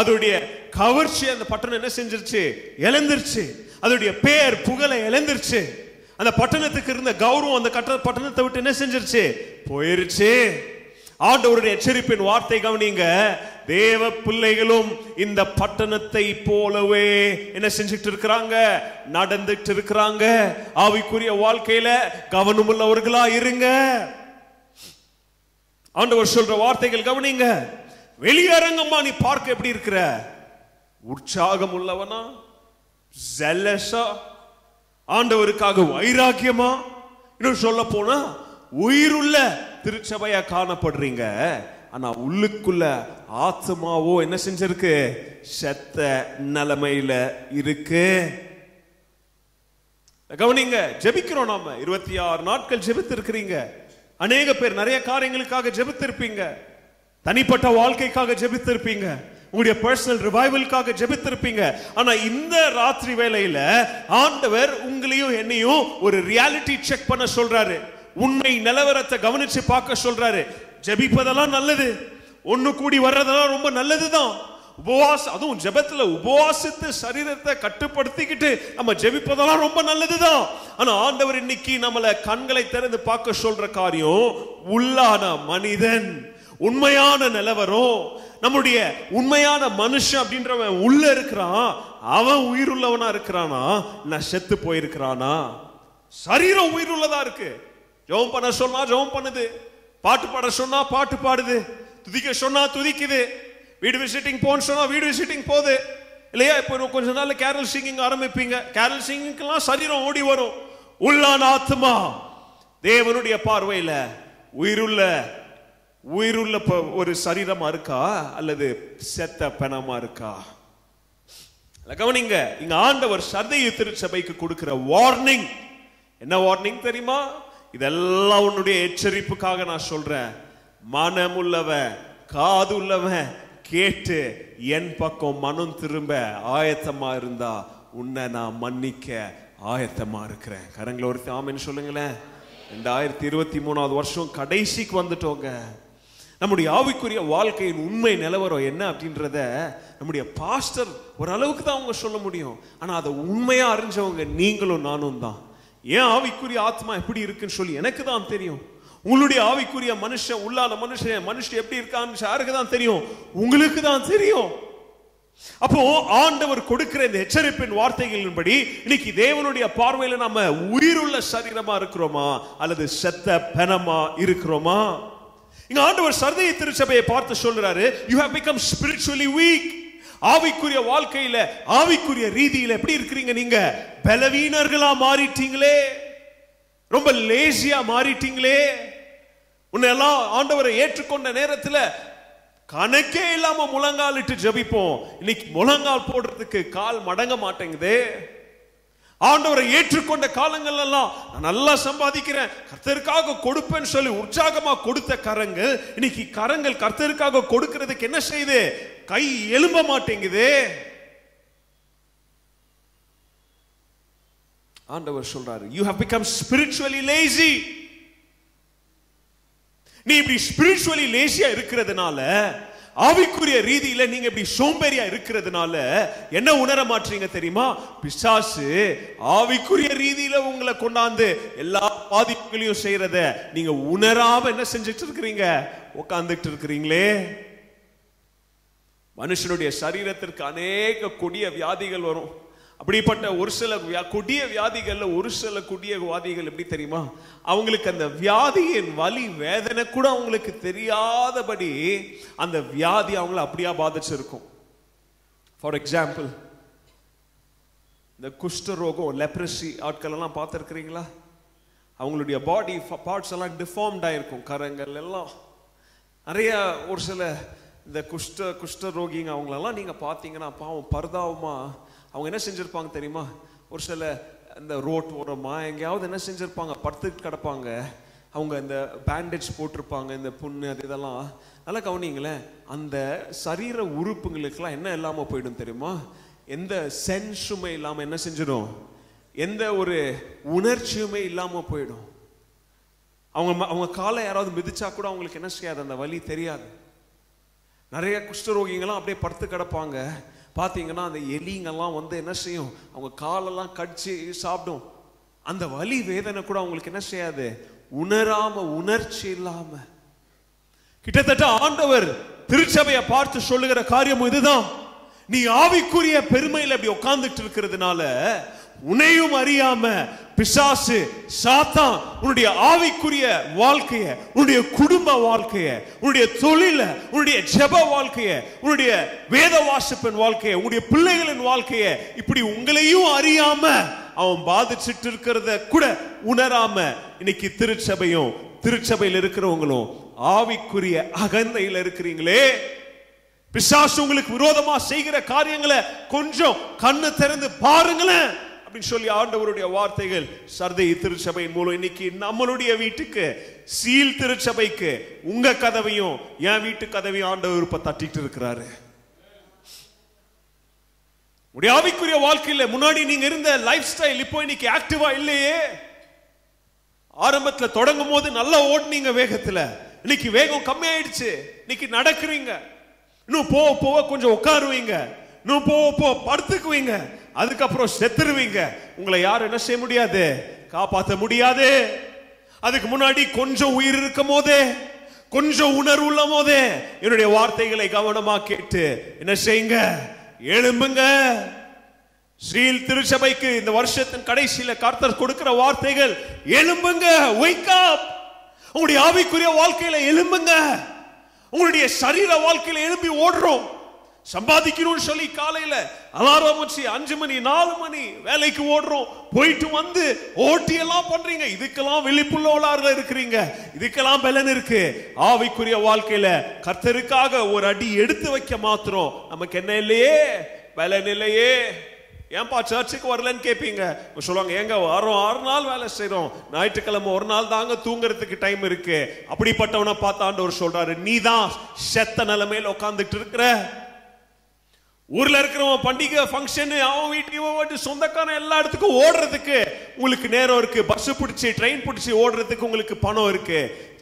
அதோடைய கவர்ச்சி அந்த பட்டணம் என்ன செஞ்சிருச்சு? இழந்துருச்சு. அதோடைய பேர் புகழை இழந்துருச்சு. அந்த பட்டணத்துக்கு இருந்த கௌரவம் அந்த பட்டணத்தை விட்டு என்ன செஞ்சிருச்சு? போயிருச்சு. ஆண்டவருடைய எச்சரிப்பின் வார்த்தை கவனிங்க. தேவ பிள்ளைகளும் இந்த பட்டணத்தை போலவே என்ன செஞ்சுட்டு இருக்கிறாங்க? நடந்துட்டு இருக்கிறாங்க. ஆவிக்குரிய வாழ்க்கையில கவனமுள்ளவர்களா இருங்க. ஆண்டவர் சொல்ற வார்த்தைகள் கவனிங்க. வெளியரங்கமா நீ பார்க்க எப்படி இருக்கிற? உற்சாகம் உள்ளவனா? ஜெலஸா? ஆண்டவருக்காக வைராக்கியமா? இன்னும் சொல்ல போனா உயிருள்ள திருச்சபையா காணப்படுறீங்க. ஆனா உள்ளுக்குள்ள ஆத்மாவோ என்ன செஞ்சிருக்கு? செத்த நிலைமையில இருக்கு. கவனிங்க. ஜெபிக்கிறோம் நாம 26 நாட்கள் ஜெபித்து இருக்கிறீங்க. அநேக பேர் நிறைய காரியங்களுக்காக ஜெபித்திருப்பீங்க. தனிப்பட்ட வாழ்க்கைக்காக ஜெபித்திருப்பீங்க, உங்களுடைய பர்சனல் ரிவைவலுக்காக ஜெபித்திருப்பீங்க. ஆனா இந்த ராத்திரி வேளையில ஆண்டவர் உங்களையும் என்னையும் ஒரு ரியாலிட்டி செக் பண்ண சொல்றாரு. உண்மை நிலவரத்தை கவனிச்சு பார்க்க சொல்றாரு. ஜெபிப்பதெல்லாம் நல்லது, ஒண்ணு கூடி வர்றதெல்லாம் ரொம்ப நல்லதுதான். உபவாசம், அதுவும் ஜெபத்துல உபவாசித்து சரீரத்தை கட்டுப்படுத்திக்கிட்டு நம்ம ஜெபிப்பதெல்லாம் ரொம்ப நல்லதுதான். ஆனா ஆண்டவர் இன்னைக்கு நம்மள கண்களை திறந்து பார்க்க சொல்ற காரியம் உள்ளான மனிதன், உண்மையான நிலவரம். நம்முடைய உண்மையான மனுஷன் அப்படின்றவன் உள்ள இருக்கிறான். அவன் உயிருள்ளவனா இருக்கிறானா இல்ல செத்து போயிருக்கிறானா? சரீரம் உயிருள்ளதா இருக்கு. ஜெபம் பண்ண சொன்னா ஜெபம் பண்ணுது, பாட்டு பாட சொன்னா பாட்டு பாடுது, துதிக்க சொன்னா துதிக்குது, வீடு விசிட்டிங் போன்னு சொன்னா வீடு விசிட்டிங் போகுது இல்லையா? இப்போ கொஞ்ச நாள்ல கேரல் சிங்கிங் ஆரம்பிப்பீங்க. கேரல் சிங்கிங்லாம் சரீரம் ஓடி வரும். உள்ளான ஆத்மா தேவனுடைய பார்வையில உயிருள்ள ஒரு சரீரமா இருக்கா அல்லது செத்த பணமா இருக்கா? கவனிங்க. இங்க ஆண்டவர் சர்தையு திருச்சபைக்கு கொடுக்கிற வார்னிங் என்ன வார்னிங் தெரியுமா? இதெல்லாம் உன்னுடைய எச்சரிப்புக்காக நான் சொல்றேன். மனமுள்ளவன் காதுள்ளவன் கேட்டு என் பக்கம் மனம் திரும்ப ஆயத்தமா இருந்தா உன்னை நான் மன்னிக்க ஆயத்தமா இருக்கிறேன். கரங்களை ஒரு ஆமென் சொல்லுங்களேன். 2023 வருஷம் கடைசிக்கு வந்துட்டோங்க. நம்முடைய ஆவிக்குரிய வாழ்க்கையின் உண்மை நிலவரம் என்ன அப்படின்றத நம்முடைய பாஸ்டர் ஓரளவுக்கு தான் அவங்க சொல்ல முடியும். ஆனா அதை உண்மையா அறிஞ்சவங்க நீங்களும் நானும் தான். ஏன் ஆவிக்குரிய ஆத்மா எப்படி இருக்குன்னு சொல்லி எனக்கு தான் தெரியும். உங்களுடைய ஆவிக்குரிய மனுஷன் உள்ளான மனுஷன் எப்படி இருக்கான்னு யாருக்கு தான் தெரியும்? உங்களுக்கு தான் தெரியும். அப்போ ஆண்டவர் கொடுக்கிற இந்த எச்சரிப்பின் வார்த்தைகளின்படி இன்னைக்கு தேவனுடைய பார்வையில நம்ம உயிருள்ள சரீரமா இருக்கிறோமா அல்லது செத்த பெணமா இருக்கிறோமா? இங்க ஆண்டவர் சர்தை திருச்சபையை பார்த்து சொல்றாரு, you have become spiritually weak. ஆவிக்குரிய வாழ்க்கையில ஆவிக்குரிய ரீதியில எப்படி இருக்கிறீங்க? நீங்க பலவீனர்களா மாறிட்டீங்களே, ரொம்ப லேசியா மாறிட்டீங்களே. உன்னெல்லாம் ஆண்டவரை ஏற்றுக்கொண்ட நேரத்துல கணக்கே இல்லாம முழங்காலிட்டு ஜெபிப்போம். இன்னைக்கு முழங்கால் போடுறதுக்கு கால் மடங்க மாட்டேங்குது. ஆண்டவரை ஏற்றுக்கொண்ட காலங்கள் எல்லாம் நான் நல்லா சம்பாதிக்கிறேன், கர்த்தருக்காக கொடுப்பேன்னு சொல்லி உற்சாகமா கொடுத்த கரங்கள் இன்னைக்கு கரங்கள் கர்த்தருக்காக கொடுக்கிறதுக்கு என்ன செய்யுது? கை எழும்ப மாட்டேங்குது. ஆண்டவர் சொல்றாரு, you have become spiritually lazy. நீ இப்படி ஸ்பிரிச்சுவலி லேசியா இருக்கிறதுனால, ஆவிக்குரிய ரீதியில நீங்க இப்படி சோம்பேறியா இருக்கிறதுனால என்ன உணர மாட்டீங்க தெரியுமா? பிசாசு ஆவிக்குரிய ரீதியில உங்களை கொண்டாந்து எல்லா பாதிப்புகளையும் செய்யறத நீங்க உணராம என்ன செஞ்சுட்டு இருக்கிறீங்க? உட்கார்ந்துட்டு இருக்கிறீங்களே. மனுஷனுடைய சரீரத்திற்கு அநேக கொடிய வியாதிகள் வரும். அப்படிப்பட்ட ஒரு சில கொடிய வியாதிகள்ல ஒரு சில கொடிய வியாதிகள் எப்படி தெரியுமா? அவங்களுக்கு அந்த வியாதியின் வலி வேதனை கூட அவங்களுக்கு தெரியாதபடி அந்த வியாதி அவங்களை அப்படியா பாதிச்சிருக்கும். ஃபார் எக்ஸாம்பிள், இந்த குஷ்டரோகம் லெப்ரசி ஆட்கள் எல்லாம் பார்த்துருக்கிறீங்களா? அவங்களுடைய பாடி பார்ட்ஸ் எல்லாம் டிஃபார்ம்ட் ஆயிருக்கும், கரங்கள் எல்லாம் நிறைய. ஒரு சில இந்த குஷ்டரோகிங்க அவங்களெல்லாம் நீங்க பார்த்தீங்கன்னா பாவம் பரிதாபமா அவங்க என்ன செஞ்சிருப்பாங்க தெரியுமா? ஒரு சில இந்த ரோட் ஓரமா எங்கேயாவது என்ன செஞ்சிருப்பாங்க? படுத்துட்டு கிடப்பாங்க. அவங்க இந்த பேண்டேஜ் போட்டிருப்பாங்க, இந்த புண்ணு அது இதெல்லாம். நல்லா கவனிங்களேன், அந்த சரீர உறுப்புங்களுக்கெல்லாம் என்ன இல்லாமல் போயிடும் தெரியுமா? எந்த சென்ஸுமே இல்லாமல் என்ன செஞ்சிடும்? எந்த ஒரு உணர்ச்சியுமே இல்லாமல் போயிடும். அவங்க காலை யாராவது மிதிச்சா கூட அவங்களுக்கு என்ன செய்யாது? அந்த வலி தெரியாது. நிறைய குஷ்டரோகிங்கெல்லாம் அப்படியே படுத்து கிடப்பாங்க. பார்த்தீங்கன்னா அந்த எலிங்கெல்லாம் வந்து என்ன செய்யும்? அவங்க காலெல்லாம் கடிச்சு சாப்பிடும். அந்த வலி வேதனை கூட அவங்களுக்கு என்ன செய்யாது? உணராம, உணர்ச்சி இல்லாம. கிட்டத்தட்ட ஆண்டவர் திருச்சபையை பார்த்து சொல்லுகிற காரியம் இதுதான். நீ ஆவிக்குரிய பெருமையில அப்படி உட்கார்ந்துட்டு இருக்கிறதுனால உன்னையும் அறியாம பிசாசு சாத்தான் உன்னுடைய ஆவிக்குரிய வாழ்க்கைய, உன்னுடைய குடும்ப வாழ்க்கைய, உன்னுடைய தொழில, உன்னுடைய ஜெப வாழ்க்கைய, உன்னுடைய வேத வாசிப்பின் வாழ்க்கைய, உன்னுடைய பிள்ளைகளின் வாழ்க்கைய இப்படி உங்களையும் அறியாம அவன் பாதிச்சுட்டு இருக்கிறத கூட உணராம இன்னைக்கு திருச்சபையில் இருக்கிறவங்களும் ஆவிக்குரிய அகந்தையில இருக்கிறீங்களே. பிசாசு உங்களுக்கு விரோதமா செய்கிற காரியங்களை கொஞ்சம் கண்ணு திறந்து பாருங்களேன் அப்படின்னு சொல்லி ஆண்டவருடைய வார்த்தைகள் சர்தை திருச்சபையின் மூலம் இன்னைக்கு நம்மளுடைய வீட்டுக்கு, சீல் திருச்சபைக்கு உங்க கதவையும் என் வீட்டு கதவையும் ஆண்டவர் இப்ப தட்டிட்டு இருக்கிறாரு. உடைய ஆவிக்குரிய வாழ்க்கையில முன்னாடி நீங்க இருந்த லைஃப் ஸ்டைல் இப்போ இன்னைக்கு ஆக்டிவா இல்லையே. ஆரம்பத்துல தொடங்கும் போது நல்லா ஓடுனீங்க வேகத்துல, இன்னைக்கு வேகம் கம்மி ஆயிடுச்சு. இன்னைக்கு நடக்கிறீங்க, இன்னும் போக போக கொஞ்சம் உட்காருவீங்க, இன்னும் போக போக படுத்துக்குவீங்க, அதுக்கப்புறம் செத்துருவீங்க. உங்களை யாரும் என்ன செய்ய முடியாது? காப்பாற்ற முடியாது. அதுக்கு முன்னாடி கொஞ்சம் உயிர் இருக்கும் போதே, கொஞ்சம் உணர்வு உள்ள போதே என்னுடைய வார்த்தைகளை கவனமா கேட்டு என்ன செய்யுங்க? எழும்புங்க. ஸ்ரீல் திருச்சபைக்கு இந்த வருஷத்தின் கடைசியில கர்த்தர் கொடுக்கிற வார்த்தைகள் எழும்புங்க. wake up. உங்களுடைய ஆவிக்குரிய வாழ்க்கையில எழும்புங்க. உங்களுடைய சரீர வாழ்க்கையில எழும்பி ஓடுறோம். சம்பாதிக்கணும்னு சொல்லி காலையில அலாரம் வச்சு 5 மணி 4 மணி வேலைக்கு ஓடுறோம். போயிட்டு வந்து ஓட்டி எல்லாம் பண்றீங்க. இதுக்கெல்லாம் விழிப்புள்ளவர்களா இருக்கிறீங்க, இதுக்கெல்லாம் பலன் இருக்கு. ஆவிக்குரிய வாழ்க்கையில கர்த்தருக்காக ஒரு அடி எடுத்து வைக்க மாத்திரம் நமக்கு என்ன இல்லையே? பலன் இல்லையே. ஏன்பா சர்ச்சுக்கு வரலன்னு கேட்பீங்க. சொல்லுவாங்க, ஏங்க வாரம் 6 நாள் வேலை செய்யறோம், ஞாயிற்றுக்கிழமை ஒரு நாள் தாங்க தூங்குறதுக்கு டைம் இருக்கு. அப்படிப்பட்டவனை பார்த்து ஆண்டவர் சொல்றாரு, நீ தான் செத்த நிலைமையில உட்கார்ந்துட்டு இருக்கிற. ஊர்ல இருக்கிறவங்க பண்டிகை ஃபங்க்ஷன் அவன் வீட்டுக்கு சொந்தக்காரன் எல்லா இடத்துக்கும் ஓடுறதுக்கு உங்களுக்கு நேரம் இருக்கு. பஸ் பிடிச்சி ட்ரெயின் பிடிச்சி ஓடுறதுக்கு உங்களுக்கு பணம் இருக்கு.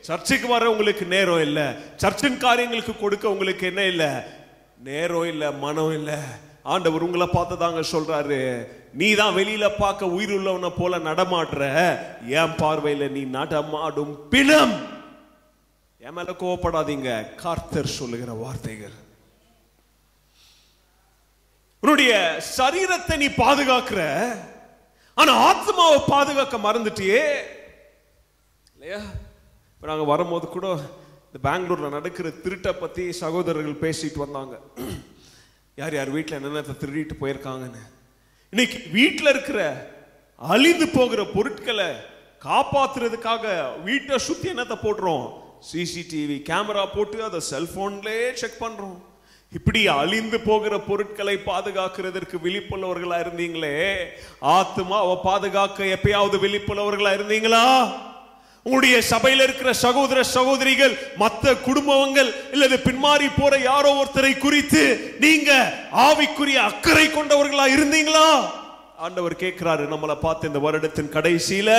சர்ச்சுக்கு வர உங்களுக்கு நேரம் இல்லை. சர்ச்சின் காரியங்களுக்கு கொடுக்க உங்களுக்கு என்ன இல்லை? நேரம் இல்லை, மனம் இல்லை. ஆண்டவர் உங்களை பார்த்துதாங்க சொல்றாரு, நீ தான் வெளியில பார்க்க உயிர் உள்ளவனை போல நடமாடுற, என் பார்வையில நீ நடமாடும் பிணம். என் மேல கோவப்படாதீங்க, கர்த்தர் சொல்லுகிற வார்த்தைகள். உன்னுடைய சரீரத்தை நீ பாதுகாக்கிற, ஆனா ஆத்மாவை பாதுகாக்க மறந்துட்டியே இல்லையா? இப்ப நாங்க வரும்போது கூட இந்த பெங்களூர்ல நடக்கிற திருட்டை பத்தி சகோதரர்கள் பேசிட்டு வந்தாங்க. யார் யார் வீட்டில் என்னென்ன திருடிட்டு போயிருக்காங்கன்னு. இன்னைக்கு வீட்டில் இருக்கிற அழிந்து போகிற பொருட்களை காப்பாத்துறதுக்காக வீட்டை சுத்தி என்னத்தை போடுறோம்? சிசிடிவி கேமரா போட்டு அதை செல்போன்லயே செக் பண்றோம். இப்படி அழிந்து போகிற பொருட்களை பாதுகாக்கிறதற்கு விழிப்புள்ளவர்களா இருந்தீங்களே, ஆத்மாவை பாதுகாக்க எப்பயாவது விழிப்புள்ளவர்களா இருந்தீங்களா? உங்களுடைய சபையில் இருக்கிற சகோதர சகோதரிகள், மற்ற குடும்பங்கள் இல்லது பின்மாறி போற யாரோ ஒருத்தரை குறித்து நீங்க ஆவிக்குரிய அக்கறை கொண்டவர்களா இருந்தீங்களா? ஆண்டவர் கேட்கிறாரு நம்மளை பார்த்து இந்த வருடத்தின் கடைசியில,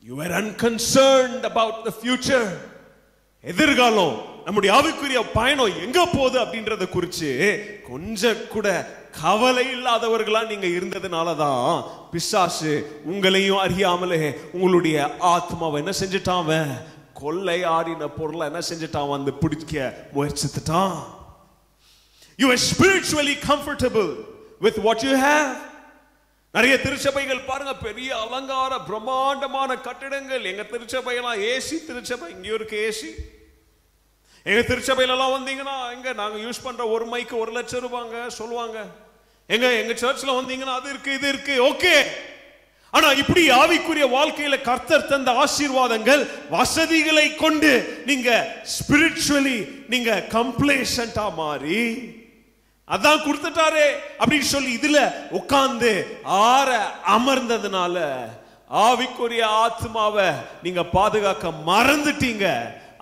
you were unconcerned about the future. எதிர்காலம், நம்முடைய ஆவிக்குரிய பயணம் எங்க போகுது அப்படின்றத குறித்து கொஞ்சம் கூட கவலை இல்லாதவர்களா நீங்க இருந்ததுனாலதான் பிசாசு உங்களையும் அறியாமலே உங்களுடைய ஆத்மாவை என்ன செஞ்சுட்டான்? கொள்ளை ஆடின பொருளை என்ன செஞ்சுட்டான்? வந்து பிடிக்க முயற்சித்துட்டான். You are spiritually comfortable with what you have. நிறைய திருச்சபைகள் பாருங்க, பெரிய அலங்கார பிரம்மாண்டமான கட்டிடங்கள். எங்க திருச்சபையெல்லாம் ஏசி திருச்சபை, இங்கேயும் இருக்கு ஏசி. எங்க திருச்சபையிலலாம் வந்தீங்கன்னா எங்க நாங்க யூஸ் பண்ற ஒரு மைக்கு 1 லட்சம் ரூபாங்க சொல்லுவாங்க. எங்க சர்ச்ல வந்தீங்கன்னா அது இருக்கு இது இருக்கு, ஓகே. ஆனா இப்படி ஆவிக்குரிய வாழ்க்கையில கர்த்தர் தந்த ஆசீர்வாதங்கள் வசதிகளை கொண்டு நீங்க ஸ்பிரிச்சுவலி நீங்க கம்ப்ளேசன்ட்டா மாறி அதான் கொடுத்துட்டாரே அப்படின்னு சொல்லி இதுல உட்கார்ந்து அமர்ந்ததுனால ஆவிக்குரிய ஆத்மாவை நீங்க பாதுகாக்க மறந்துட்டீங்க.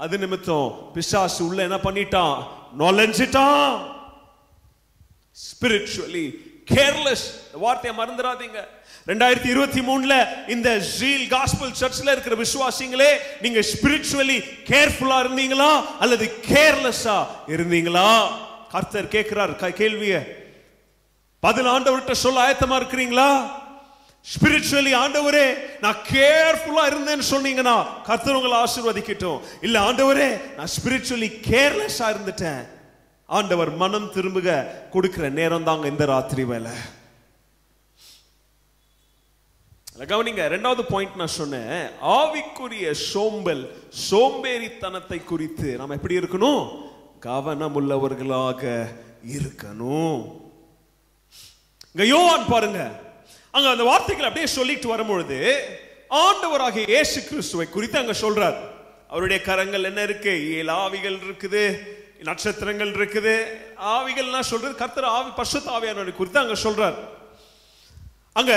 அது நிமித்தம் பிசாசு உள்ள என்ன பண்ணிட்டான்? நுழைஞ்சிட்டான். Spiritually careless. வார்த்தையை மறந்துடாதீங்க. 2023ல இந்த ஜீல் காஸ்பல் சர்ச்ல இருக்கிற விசுவாசிங்களே, நீங்க ஸ்பிரிச்சுவலி கேர்ஃபுல்லா இருந்தீங்களா அல்லது கேர்லெஸ்ஸா இருந்தீங்களா? கர்த்தர் கேட்கிறார் கேள்வியை. பதில் ஆண்டவர்கிட்ட சொல்ல ஆயத்தமா இருக்கிறீங்களா? ஸ்பிரிச்சுவலி ஆண்டவரே நான் கேர்ஃபுல்லா இருந்தேன்னு சொன்னீங்கன்னா கர்த்தர் உங்களை ஆசீர்வதிக்கட்டும். இல்ல ஆண்டவரே நான் ஸ்பிரிச்சுவலி கேர்லெஸ்ஸா இருந்துட்டேன், ஆண்டவர் மனம் திரும்புக கொடுக்கிற நேரம் தாங்க இந்த ராத்திரி வேலை. கவனிங்க, 2வது பாயிண்ட் நான் சொன்னேன், ஆவிக்குரிய சோம்பல் சோம்பேறித்தனத்தை குறித்து நாம் எப்படி இருக்கணும்? கவனம் உள்ளவர்களாக இருக்கணும். யோவான் பாருங்க, அங்க அந்த வார்த்தைகள் அப்படியே சொல்லிட்டு வரும்பொழுது ஆண்டவராகிய இயேசு கிறிஸ்துவை குறித்து அங்க சொல்றார். அவருடைய கரங்கள் என்ன இருக்கு? 7 ஆவிகள் இருக்குது, நட்சத்திரங்கள் இருக்குது. ஆவிகள்னா சொல்றது கர்த்தர் ஆவி, பரிசுத்த ஆவியானவரை குறித்து அங்க சொல்றார். அங்க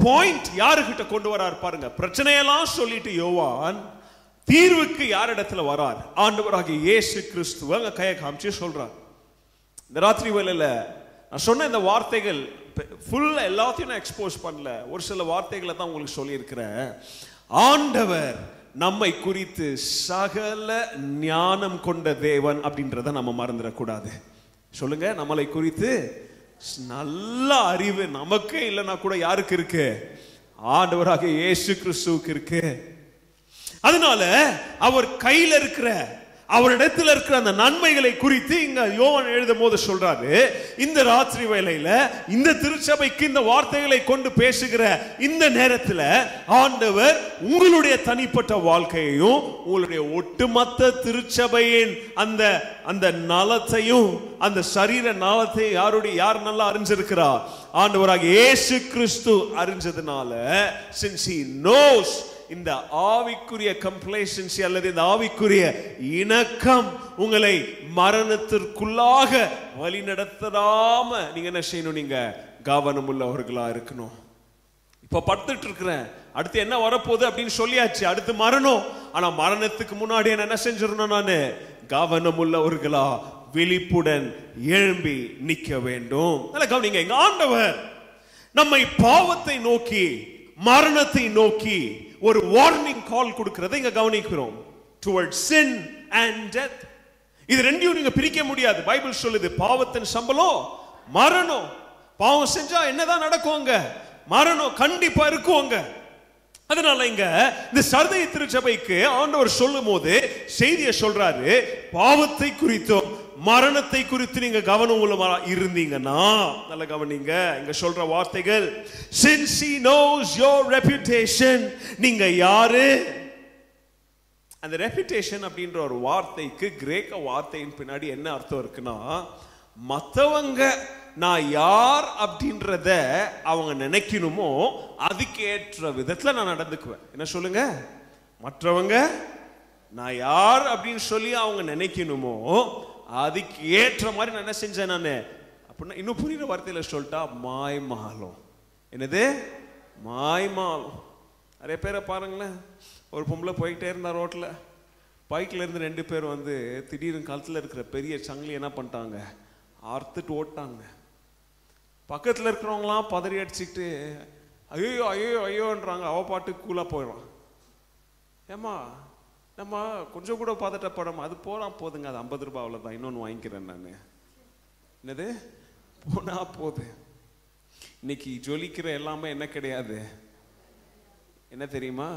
பாயிண்ட் யாருகிட்ட கொண்டு வரார் பாருங்க. பிரச்சனையெல்லாம் சொல்லிட்டு யோவான் தீர்வுக்கு யாரிடத்துல வரார்? ஆண்டவராகிய இயேசு கிறிஸ்துவ அங்க கையை காமிச்சு சொல்றார். இந்த ராத்திரி வேளையில நான் சொன்ன இந்த வார்த்தைகள் ஃபுல் எல்லாத்தையும் நான் எக்ஸ்போஸ் பண்ணல, ஒரு சில வார்த்தைகளை தான் உங்களுக்கு சொல்லியிருக்கிறேன். ஆண்டவர் நம்மை குறித்து சகல ஞானம் கொண்ட தேவன் அப்படின்றத நம்ம மறந்துடக்கூடாது. சொல்லுங்க, நம்மளை குறித்து நல்ல அறிவு நமக்கே இல்லைன்னா கூட யாருக்கு இருக்கு? ஆண்டவராகிய இயேசு கிறிஸ்துவுக்கு இருக்கு. அதனால அவர் கையில இருக்கிற, அவரிடத்தில் இருக்கிற அந்த நன்மைகளை குறித்து இங்க யோவான் எழுதும் போது சொல்றாரு, இந்த ராத்திரி வேளையில இந்த திருச்சபைக்கு இந்த வார்த்தைகளை கொண்டு பேசுகிற இந்த நேரத்தில் ஆண்டவர் உங்களுடைய தனிப்பட்ட வாழ்க்கையையும் உங்களுடைய ஒட்டுமொத்த திருச்சபையின் அந்த அந்த நலத்தையும் அந்த சரீர நலத்தையும் யார் நல்லா அறிஞ்சிருக்கிறார்? ஆண்டவராகிய இயேசு கிறிஸ்து அறிஞ்சதுனால, since he knows, இந்த ஆவிக்குரிய கம்ப்ளேசன்சி அல்லது இந்த ஆவிக்குரிய இணக்கம் உங்களை மரணத்திற்குள்ளாக வழி நடத்தாம நீங்க என்ன செய்யணும்? நீங்க கவனம் உள்ளவர்களா இருக்கணும். இப்ப படுத்துட்டு இருக்கிறேன், அடுத்து என்ன வரப்போகுது அப்படின்னு சொல்லியாச்சு, அடுத்து மரணம். ஆனா மரணத்துக்கு முன்னாடி என்ன செஞ்சிடணும்? நானு கவனமுள்ளவர்களா விழிப்புடன் எழும்பி நிற்க வேண்டும். கவனிங்க, எங்க ஆண்டவர் நம்மை பாவத்தை நோக்கி மரணத்தை நோக்கி ஒரு வார்னிங் கால் கொடுக்கிறதை இங்க கவனிக்கிறோம். Towards sin and death. இது ரெண்டையும் நீங்க பிரிக்க முடியாது. பைபிள் சொல்லுது பாவத்தின் சம்பளம் மரணம். பாவம் செஞ்சா என்னதான் நடக்குவாங்க? மரணம் கண்டிப்பா இருக்குவாங்க. அதனால இங்க இந்த சர்தை திருச்சபைக்கு ஆண்டவர் சொல்லும் போது செய்தியை சொல்றாரு, பாவத்தை குறித்தும் மரணத்தை குறித்து நீங்க கவனம் உள்ளவா இருந்தீங்கன்னா, நல்ல கவனிங்க இங்க சொல்ற வார்த்தைகள், since he knows your reputation. நீங்க யாரு? அந்த ரெப்யூட்டேஷன் அப்படின்ற ஒரு வார்த்தைக்கு கிரேக்க வார்த்தையின் பின்னாடி என்ன அர்த்தம் இருக்குன்னா, மற்றவங்க நான் யார் அப்படின்றத அவங்க நினைக்கணுமோ அதுக்கு ஏற்ற விதத்துல நான் நடந்துக்குவேன். என்ன சொல்லுங்க? மற்றவங்க நான் யார் அப்படின்னு சொல்லி அவங்க நினைக்கணுமோ அதுக்கு ஏற்ற மாதிரி நான் என்ன செஞ்சேன் நான் அப்படின்னா, இன்னும் புரியுற வார்த்தையில சொல்லிட்டா மாய்மாலம். என்னது? மாய்மாலம். நிறைய பேரை பாருங்களேன், ஒரு பொம்பளை போயிட்டே இருந்தா ரோட்ல, பைக்ல இருந்து 2 பேர் வந்து திடீர்னு கழுத்துல இருக்கிற பெரிய சங்கிலி என்ன பண்ணிட்டாங்க, அறுத்துட்டு ஓட்டாங்க. பக்கத்துல இருக்கிறவங்களாம் பதறி அடிச்சுட்டு ஐயோ ஐயோ ஐயோன்றாங்க. அவ பாட்டு கூலா போயிடும். ஏமா நம்ம கொஞ்சம் கூட பதட்டப்படாம அது போறான் போதுங்க, அது 50 ரூபாய் அவ்வளவுதான், இன்னொன்னு வாங்கிக்கிறேன் நான். என்னது? போனா போது. இன்னைக்கு ஜொலிக்கிற எல்லாமே என்ன கிடையாது, என்ன தெரியுமா?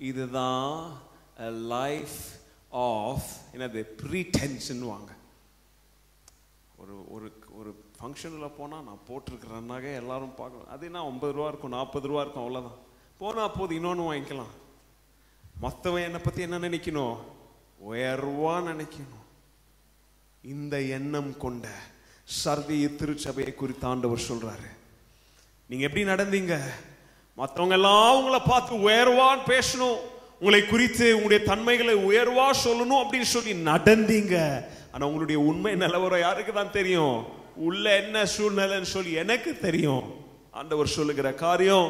இதுதான் லைஃப் ஆஃப் என்னது ப்ரீடென்ஷன் வாங்க. ஒரு ஒரு ஒரு ஃபங்க்ஷனில் போனால் நான் போட்டிருக்கிறேன்னாக எல்லாரும் பார்க்கணும். அது என்ன 50 ரூபா இருக்கும், 40 ரூபா இருக்கும், அவ்வளோதான். போனால் போது இன்னொன்று வாங்கிக்கலாம். மற்றவன் என்னை பற்றி என்ன நினைக்கணும்? உயர்வா நினைக்கணும். இந்த எண்ணம் கொண்ட சர்தை திருச்சபையை குறித்து ஆண்டவர் சொல்றாரு, நீங்க எப்படி நடந்தீங்க? மற்றவங்க எல்லாம் உங்களை பார்த்து உயர்வான்னு பேசணும், உங்களை குறித்து உங்களுடைய தன்மைகளை உயர்வா சொல்லணும் அப்படின்னு சொல்லி நடந்தீங்க. ஆனா உங்களுடைய உண்மை நிலவரம் யாருக்கு தான் தெரியும்? உள்ள என்ன சூழ்நிலைன்னு சொல்லி எனக்கு தெரியும். ஆண்டவர் சொல்லுகிற காரியம்,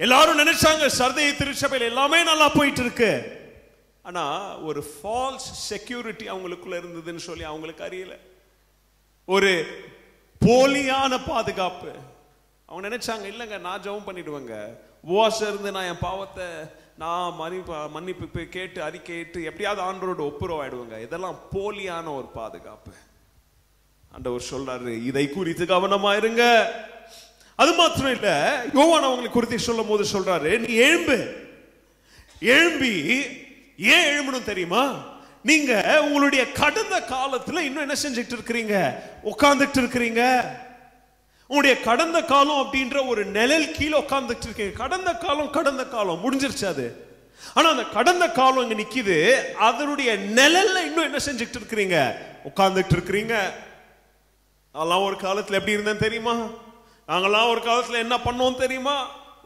எல்லாரும் நினைச்சாங்க சர்தை திருச்சபையில் எல்லாமே நல்லா போயிட்டு இருக்கு, ஆனா ஒரு ஃபால்ஸ் செக்யூரிட்டி அவங்களுக்குள்ள இருந்ததுன்னு சொல்லி அவங்களுக்கு அறியல. ஒரு போலியான பாதுகாப்பு. அவங்க நினைச்சாங்க இல்லைங்க நான் ஜெபம் பண்ணிடுவேங்க, உபவாசம் இருந்து நான் என் பாவத்தை நான் மன்னிப்பு கேட்டு அறிக்கையிட்டு எப்படியாவது ஆண்டவரோட ஒப்புரவாயிடுவாங்க. இதெல்லாம் போலியான ஒரு பாதுகாப்பு. ஆண்டவர் சொல்றாரு, இதை குறித்து கவனமா இருங்க. அது மாத்திரம் இல்ல, யோவான் அவங்களை குறித்து சொல்லும் போது சொல்றாரு, நீ எழும்பு. எழும்பி ஏன் எழும்பணும் தெரியுமா? நீங்க உங்களுடைய கடந்த காலத்துல இன்னும் என்ன செஞ்சுட்டு இருக்கிறீங்க? உட்கார்ந்துட்டு இருக்கிறீங்க. உங்களுடைய கடந்த காலம் அப்படின்ற ஒரு நிழல் கீழே உட்கார்ந்துட்டு இருக்கீங்க. கடந்த காலம் முடிஞ்சிருச்சு அது. ஆனா அந்த கடந்த காலம் இங்க நிக்குது, அதனுடைய நிழல்ல இன்னும் என்ன செஞ்சுட்டு இருக்கிறீங்க? உட்கார்ந்துட்டு இருக்கிறீங்க. அதெல்லாம் ஒரு காலத்துல எப்படி இருந்தேன் தெரியுமா? நாங்கெல்லாம் ஒரு காலத்துல என்ன பண்ணோம் தெரியுமா?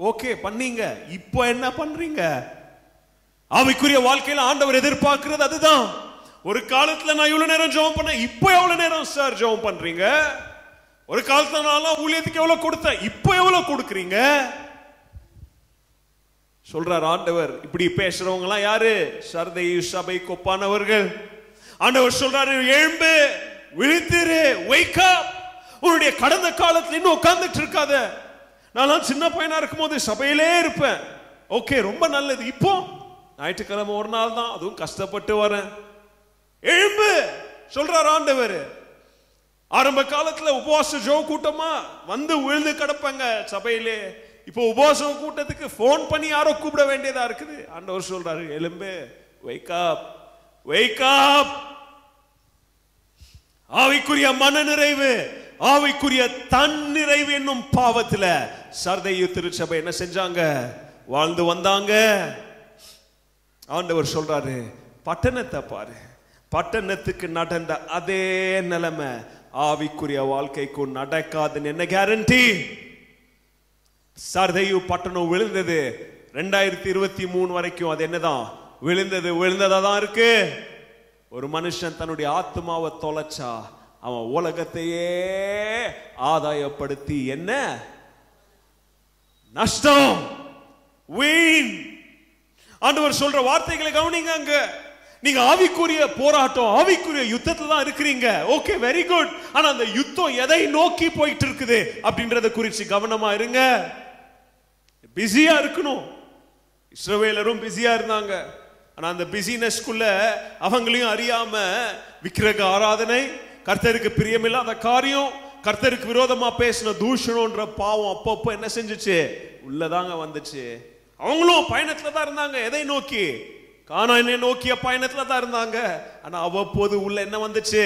ஓகே பண்ணீங்க. இப்போ என்ன பண்றீங்க? ஆவிக்குரிய வாழ்க்கையில ஆண்டவர் எதிர்பார்க்கிறது அதுதான். ஒரு காலத்துல நான் இவ்வளவு நேரம் ஜெபம் பண்ணேன், இப்போ எவ்வளவு நேரம் சார் ஜெபம் பண்றீங்க? ஒரு காலத்துல நான் ஊழியத்துக்கு எவ்வளவு கொடுத்தேன், இப்போ எவ்வளவு கொடுக்குறீங்க? சொல்றார் ஆண்டவர். இப்படி பேசுறவங்க எல்லாம் யாரு? சர்தை சபை கொப்பானவர்கள். ஆண்டவர் சொல்றாரு, எழும்பு, விழித்திரு, wake up. உன்னுடைய கடந்த காலத்துல இன்னும் உட்கார்ந்துட்டு இருக்காத. நான் சின்ன பையனா இருக்கும் போது சபையிலே இருப்பேன், ஓகே ரொம்ப நல்லது. இப்போ ஞாயிற்றுக்கிழமை ஒரு நாள் தான், அதுவும் கஷ்டப்பட்டு வரேன். எழும்பு சொல்றார் ஆண்டவர். ஆரம்ப காலத்துல உபவாச ஜெப கூட்டமா வந்து விழுந்து கிடப்பாங்க சபையிலே. இப்போ உபவாச கூட்டத்துக்கு போன் பண்ணி யாரோ கூப்பிட வேண்டியதா இருக்குது. ஆண்டவர் சொல்றாரு, எழும்பு, wake up, wake up. ஆவிக்குரிய மன நிறைவு, ஆவிக்குரிய தன் நிறைவு என்னும் பாவத்துல சர்தையு திருச்சபை என்ன செஞ்சாங்க? வாழ்ந்து வந்தாங்க. ஆண்டவர் சொல்றாரு, பட்டணத்தை பாரு, பட்டணத்துக்கு நடந்த அதே நிலைமை ஆவிக்குரிய வாழ்க்கைக்கும் நடக்காதுன்னு என்ன கேரண்டி? சர்தையு பட்டணம் விழுந்தது. 2023 வரைக்கும் அது என்னதான்? விழுந்ததா தான் இருக்கு. ஒரு மனுஷன் தன்னுடைய ஆத்மாவை தொலைச்சா அவன் உலகத்தையே ஆதாயப்படுத்தி என்ன நஷ்டம்? வீண். ஆண்டவர் சொல்ற வார்த்தைகளை கவனிங்க. அங்க நீங்க ஆவிக்குரிய போராட்டம், ஆவிக்குரிய யுத்தத்துல தான் இருக்கிறீங்க. Okay, very good. ஆனா அந்த யுத்தம் எதை நோக்கி போயிட்டு இருக்குது அப்படின்றத குறித்து கவனமா இருங்க. பிஸியா இருக்கணும். இஸ்ரவேலரும் பிஸியா இருந்தாங்க. ஆனா அந்த பிஸினஸ்க்குள்ள அவங்களையும் அறியாம விக்கிரக ஆராதனை, கர்த்தருக்கு பிரியமில்லாத காரியம், கர்த்தருக்கு விரோதமா பேசின தூஷணம்ன்ற பாவம் அப்பப்போ என்ன செஞ்சுச்சு? உள்ளதாங்க வந்துச்சு. அவங்களும் பயணத்துல தான் இருந்தாங்க. எதை நோக்கி? கானானை நோக்கிய பயணத்துல தான் இருந்தாங்க. ஆனா அவ்வப்போது உள்ள என்ன வந்துச்சு?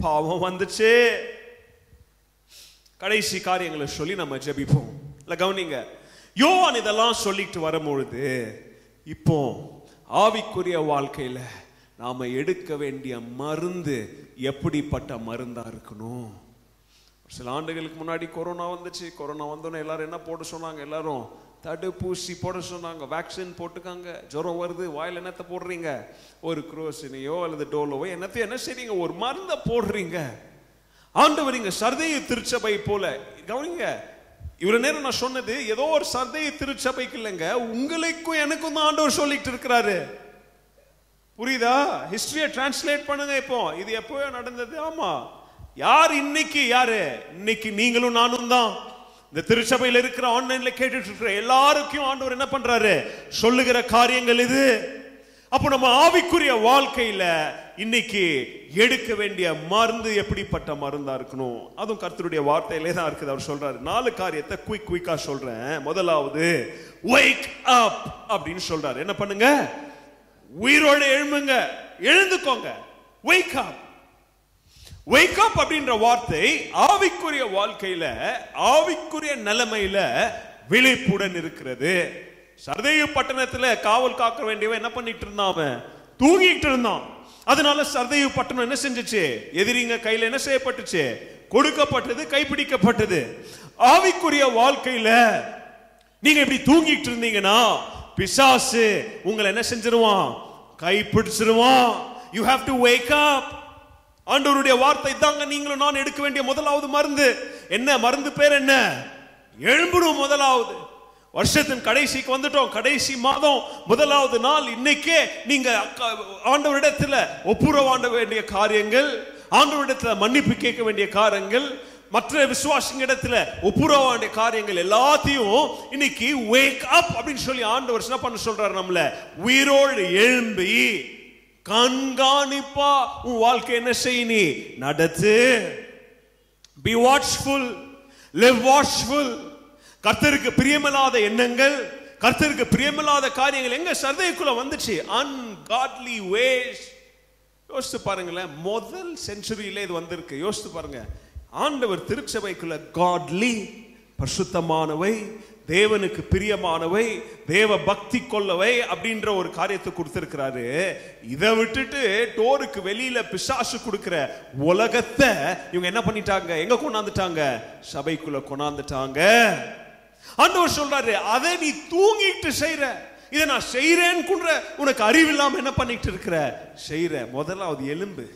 பாவம் வந்துச்சு. கடைசி காரியங்களை சொல்லி நம்ம ஜெபிப்போம். இல்ல கவனிங்க, யோவான் இதெல்லாம் சொல்லிட்டு வரும்பொழுது இப்போ ஆவிக்குரிய வாழ்க்கையில நாம எடுக்க வேண்டிய மருந்து எப்படிப்பட்ட மருந்தா இருக்கணும்? சில ஆண்டுகளுக்கு முன்னாடி கொரோனா வந்துச்சு. கொரோனா வந்தோன்னே எல்லாரும் என்ன போட சொன்னாங்க? எல்லாரும் தடுப்பூசி போட சொன்னாங்க. வேக்சின் போட்டுக்காங்க. ஜுரம் வருது, வாயில் என்னத்தை போடுறீங்க? ஒரு குரோசினையோ அல்லது டோலோவோ என்னத்தையும் என்ன செய்றீங்க? ஒரு மருந்தை போடுறீங்க. ஆண்டவர் இங்க சர்தைய திருச்சபை போல கவனிங்க. இவ்வளவு நேரம் நான் சொன்னது ஏதோ ஒரு சர்தைய திருச்சபைக்கு இல்லைங்க, உங்களுக்கும் எனக்கும் தான் ஆண்டவர் சொல்லிட்டு இருக்கிறாரு. புரியுதா? ஹிஸ்டரியை டிரான்ஸ்லேட் பண்ணுங்க. இப்போ இது எப்போ நடந்தது? ஆமா, யார் இன்னைக்கு? யாரு இன்னைக்கு? நீங்களும் நானும் தான். இந்த திருச்சபையில் இருக்கிற, ஆன்லைன்ல கேட்டுட்டு இருக்கிற எல்லாருக்கும் ஆண்டவர் என்ன பண்றாரு? சொல்லுகிற காரியங்கள் இது. அப்போ நம்ம ஆவிக்குரிய வாழ்க்கையில இன்னைக்கு எடுக்க வேண்டிய மருந்து எப்படிப்பட்ட மருந்தா இருக்கணும்? அதுவும் கர்த்தருடைய வார்த்தையிலே தான் இருக்குது. அவர் சொல்றாரு 4 காரியத்தை குயிக்கா சொல்றேன். முதலாவது wake up அப்படின்னு சொல்றாரு. என்ன பண்ணுங்க? உயிரோடு எழும்புங்க, எழுந்துக்கோங்க. wake up. wake up அப்படின்ற வார்த்தை ஆவிக்குரிய வாழ்க்கையில, ஆவிக்குரிய நிலைமையில விழிப்புடன் இருக்கிறது. சர்தேயு பட்டணத்துல காவல் காக்க வேண்டியவன் என்ன பண்ணிட்டு இருந்தான்? அவன் தூங்கிட்டு இருந்தான். அதனால சர்தேயு பட்டணம் என்ன செஞ்சுச்சு? எதிரிங்க கையில என்ன செய்யப்பட்டுச்சு? கொடுக்கப்பட்டது, கைப்பிடிக்கப்பட்டது. ஆவிக்குரிய வாழ்க்கையில நீங்க இப்படி தூங்கிட்டு இருந்தீங்கன்னா பிசாசு உங்களை என்ன செஞ்சிருவான்? கைப்பிடிச்சிருவான். You have to wake up. ஆண்டவருடைய வார்த்தை தாங்க நீங்களும் நான் எடுக்க வேண்டிய முதலாவது மருந்து. என்ன மருந்து? பேர் என்ன? எழும்பணும். முதலாவது வருஷத்தின் கடைசிக்கு வந்துட்டோம். கடைசி மாதம் முதலாவது நாள் இன்னைக்கே நீங்க ஆண்டவரிடத்துல ஒப்புரவாண்ட வேண்டிய காரியங்கள், ஆண்டவரிடத்துல மன்னிப்பு கேட்க வேண்டிய காரியங்கள், மற்ற விசுவாசிங்க இடத்துல ஒப்புரவாண்ட காரியங்கள் எல்லாத்தையும் இன்னைக்கு wake up அப்படின்னு சொல்லி ஆண்டவர் என்ன பண்ண சொல்றாரு? நம்மள உயிரோடு எழும்பி கண்காணிப்பா உன் வாழ்க்கை என்ன செய்யி நடத்து. Be watchful, live watchful. கர்த்தருக்கு பிரியமில்லாத எண்ணங்கள், கர்த்தருக்கு பிரியமில்லாத காரியங்கள் எங்க சர்தைக்குள்ள வந்துச்சு? ungodly ways. யோசித்து பாருங்களேன், முதல் செஞ்சுரியில இது வந்திருக்கு. யோசித்து பாருங்க, ஆண்டவர் திருச்சபைக்குள்ள godly, பரிசுத்தமானவை, தேவனுக்கு பிரியமானவை, தேவ பக்தி கொள்ளவை அப்படின்ற ஒரு காரியத்தை கொடுத்திருக்கிறாரு. இதை விட்டுட்டு டோருக்கு வெளியில பிசாசு கொடுக்கிற உலகத்தை இவங்க என்ன பண்ணிட்டாங்க? எங்க கொண்டாந்துட்டாங்க? சபைக்குள்ள கொண்டாந்துட்டாங்க. ஆண்டவர் சொல்றாரு, அதை நீ தூங்கிட்டு செய்யற, இதை நான் செய்யறேன்னு உனக்கு அறிவில்லாம என்ன பண்ணிட்டு இருக்கிற? செய்யற. முதலாவது எலும்பு.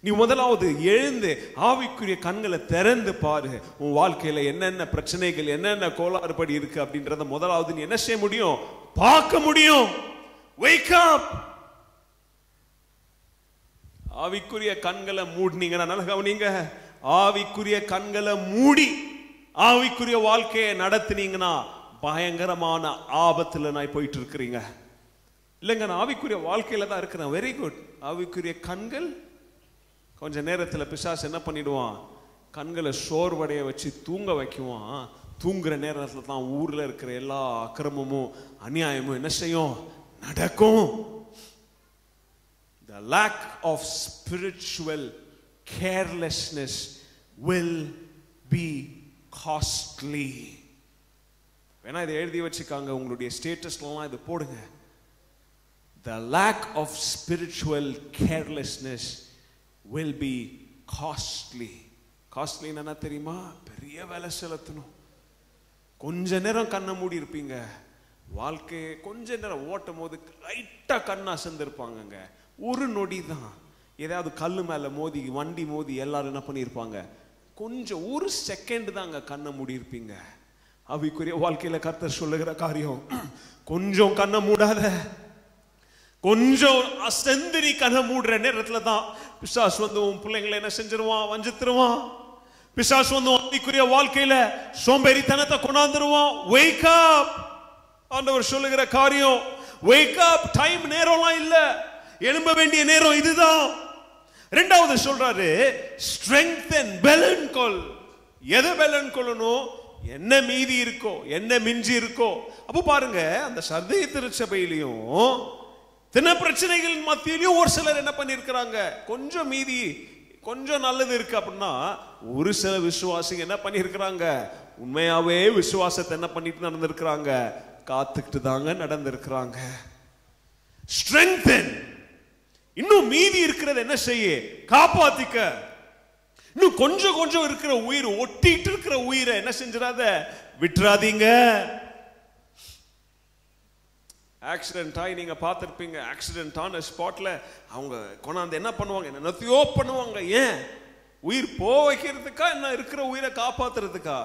நீ முதலாவது எழுந்து ஆவிக்குரிய கண்களை திறந்து பாரு. உன் வாழ்க்கையில என்னென்ன பிரச்சனைகள், என்னென்ன கோளாறுபடி இருக்கு அப்படின்றத முதலாவது நீ என்ன செய்ய முடியும்? பார்க்க முடியும். wake up. ஆவிக்குரிய கண்களை மூடினீங்கன்னா, நல்லா கவனிங்க, ஆவிக்குரிய கண்களை மூடி ஆவிக்குரிய வாழ்க்கையை நடத்தினீங்கன்னா பயங்கரமான ஆபத்துல நான் போயிட்டு இருக்கிறீங்க. இல்லைங்க, நான் ஆவிக்குரிய வாழ்க்கையில தான் இருக்கிறேன். Very good. ஆவிக்குரிய கண்கள் கொஞ்ச நேரத்தில் பிசாசு என்ன பண்ணிடுவான்? கண்களை சோர்வடைய வச்சு தூங்க வைக்குவான். தூங்குற நேரத்தில் தான் ஊர்ல இருக்கிற எல்லா அக்கிரமமும் அநியாயமும் என்ன செய்யும்? நடக்கும். The lack of spiritual carelessness will be costly. வேணா இதை எழுதி வச்சுக்காங்க, உங்களுடைய ஸ்டேட்டஸ்லாம் இதை போடுங்க. The lack of spiritual carelessness will be costly. Costly என்ன தெரியுமா? பெரிய வேலை செலுத்தணும். கொஞ்ச நேரம் கண்ணை மூடி இருப்பீங்க, வாழ்க்கையை கொஞ்ச நேரம் ஓட்டும் போது லைட்டா கண்ணா அசந்திருப்பாங்க. ஒரு நொடி தான் ஏதாவது கல்லு மேல மோதி, வண்டி மோதி எல்லாரும் என்ன பண்ணியிருப்பாங்க? கொஞ்சம் ஒரு செகண்ட் தாங்க கண்ணை மூடி இருப்பீங்க. ஆவிக்குரிய வாழ்க்கையில கர்த்தர் சொல்லுகிற காரியம், கொஞ்சம் கண்ணை மூடாத, கொஞ்சம் அசந்து நீ கண்ண மூடுற நேரத்துல தான் பிசாசு வந்து உன் பிள்ளைங்களை என்ன செஞ்சிருவான்? வஞ்சித்துருவான். பிசாசு வந்து ஆவிக்குரிய வாழ்க்கையில சோம்பேறித்தனத்தை கொண்டாந்துருவான். wake up. ஆண்டவர் சொல்லுகிற காரியம் wake up. டைம் நேரம்லாம் இல்ல, எழும்ப வேண்டிய நேரம் இதுதான். இரண்டாவது சொல்றாரு strengthen, பலன் கொள். எதை பலன் கொள்ளணும்? என்ன மீதி இருக்கோ, என்ன மிஞ்சி இருக்கோ. அப்ப பாருங்க, அந்த சர்தை திருச்சபையிலையும் தின பிரச்சனைகளின் மத்தியிலையும் ஒரு சிலர் என்ன பண்ணிருக்கிறாங்க, கொஞ்சம் மீதி, கொஞ்சம் நல்லது இருக்கு அப்படின்னா ஒரு சில விசுவாசிங்க என்ன பண்ணிருக்கிறாங்க, உண்மையாவே விசுவாசத்தை என்ன பண்ணிட்டு நடந்திருக்கிறாங்க, காத்துக்கிட்டு தாங்க நடந்திருக்கிறாங்க. strengthen. இன்னும் மீதி இருக்கிறது என்ன செய்ய? காப்பாத்திக்க. இன்னும் கொஞ்சம் கொஞ்சம் இருக்கிற உயிர், ஒட்டிட்டு இருக்கிற உயிரை என்ன செஞ்சிடாத, விட்டுறாதீங்க. ஆக்சிடென்ட் ஆகி நீங்க பார்த்திருப்பீங்க, ஆக்சிடென்ட் ஆன ஸ்பாட்ல அவங்க கொண்டாந்து என்ன பண்ணுவாங்க, என்னத்தையோ பண்ணுவாங்க. ஏன்? உயிர் போக வைக்கிறதுக்கா, என்ன இருக்கிற உயிரை காப்பாத்துறதுக்கா?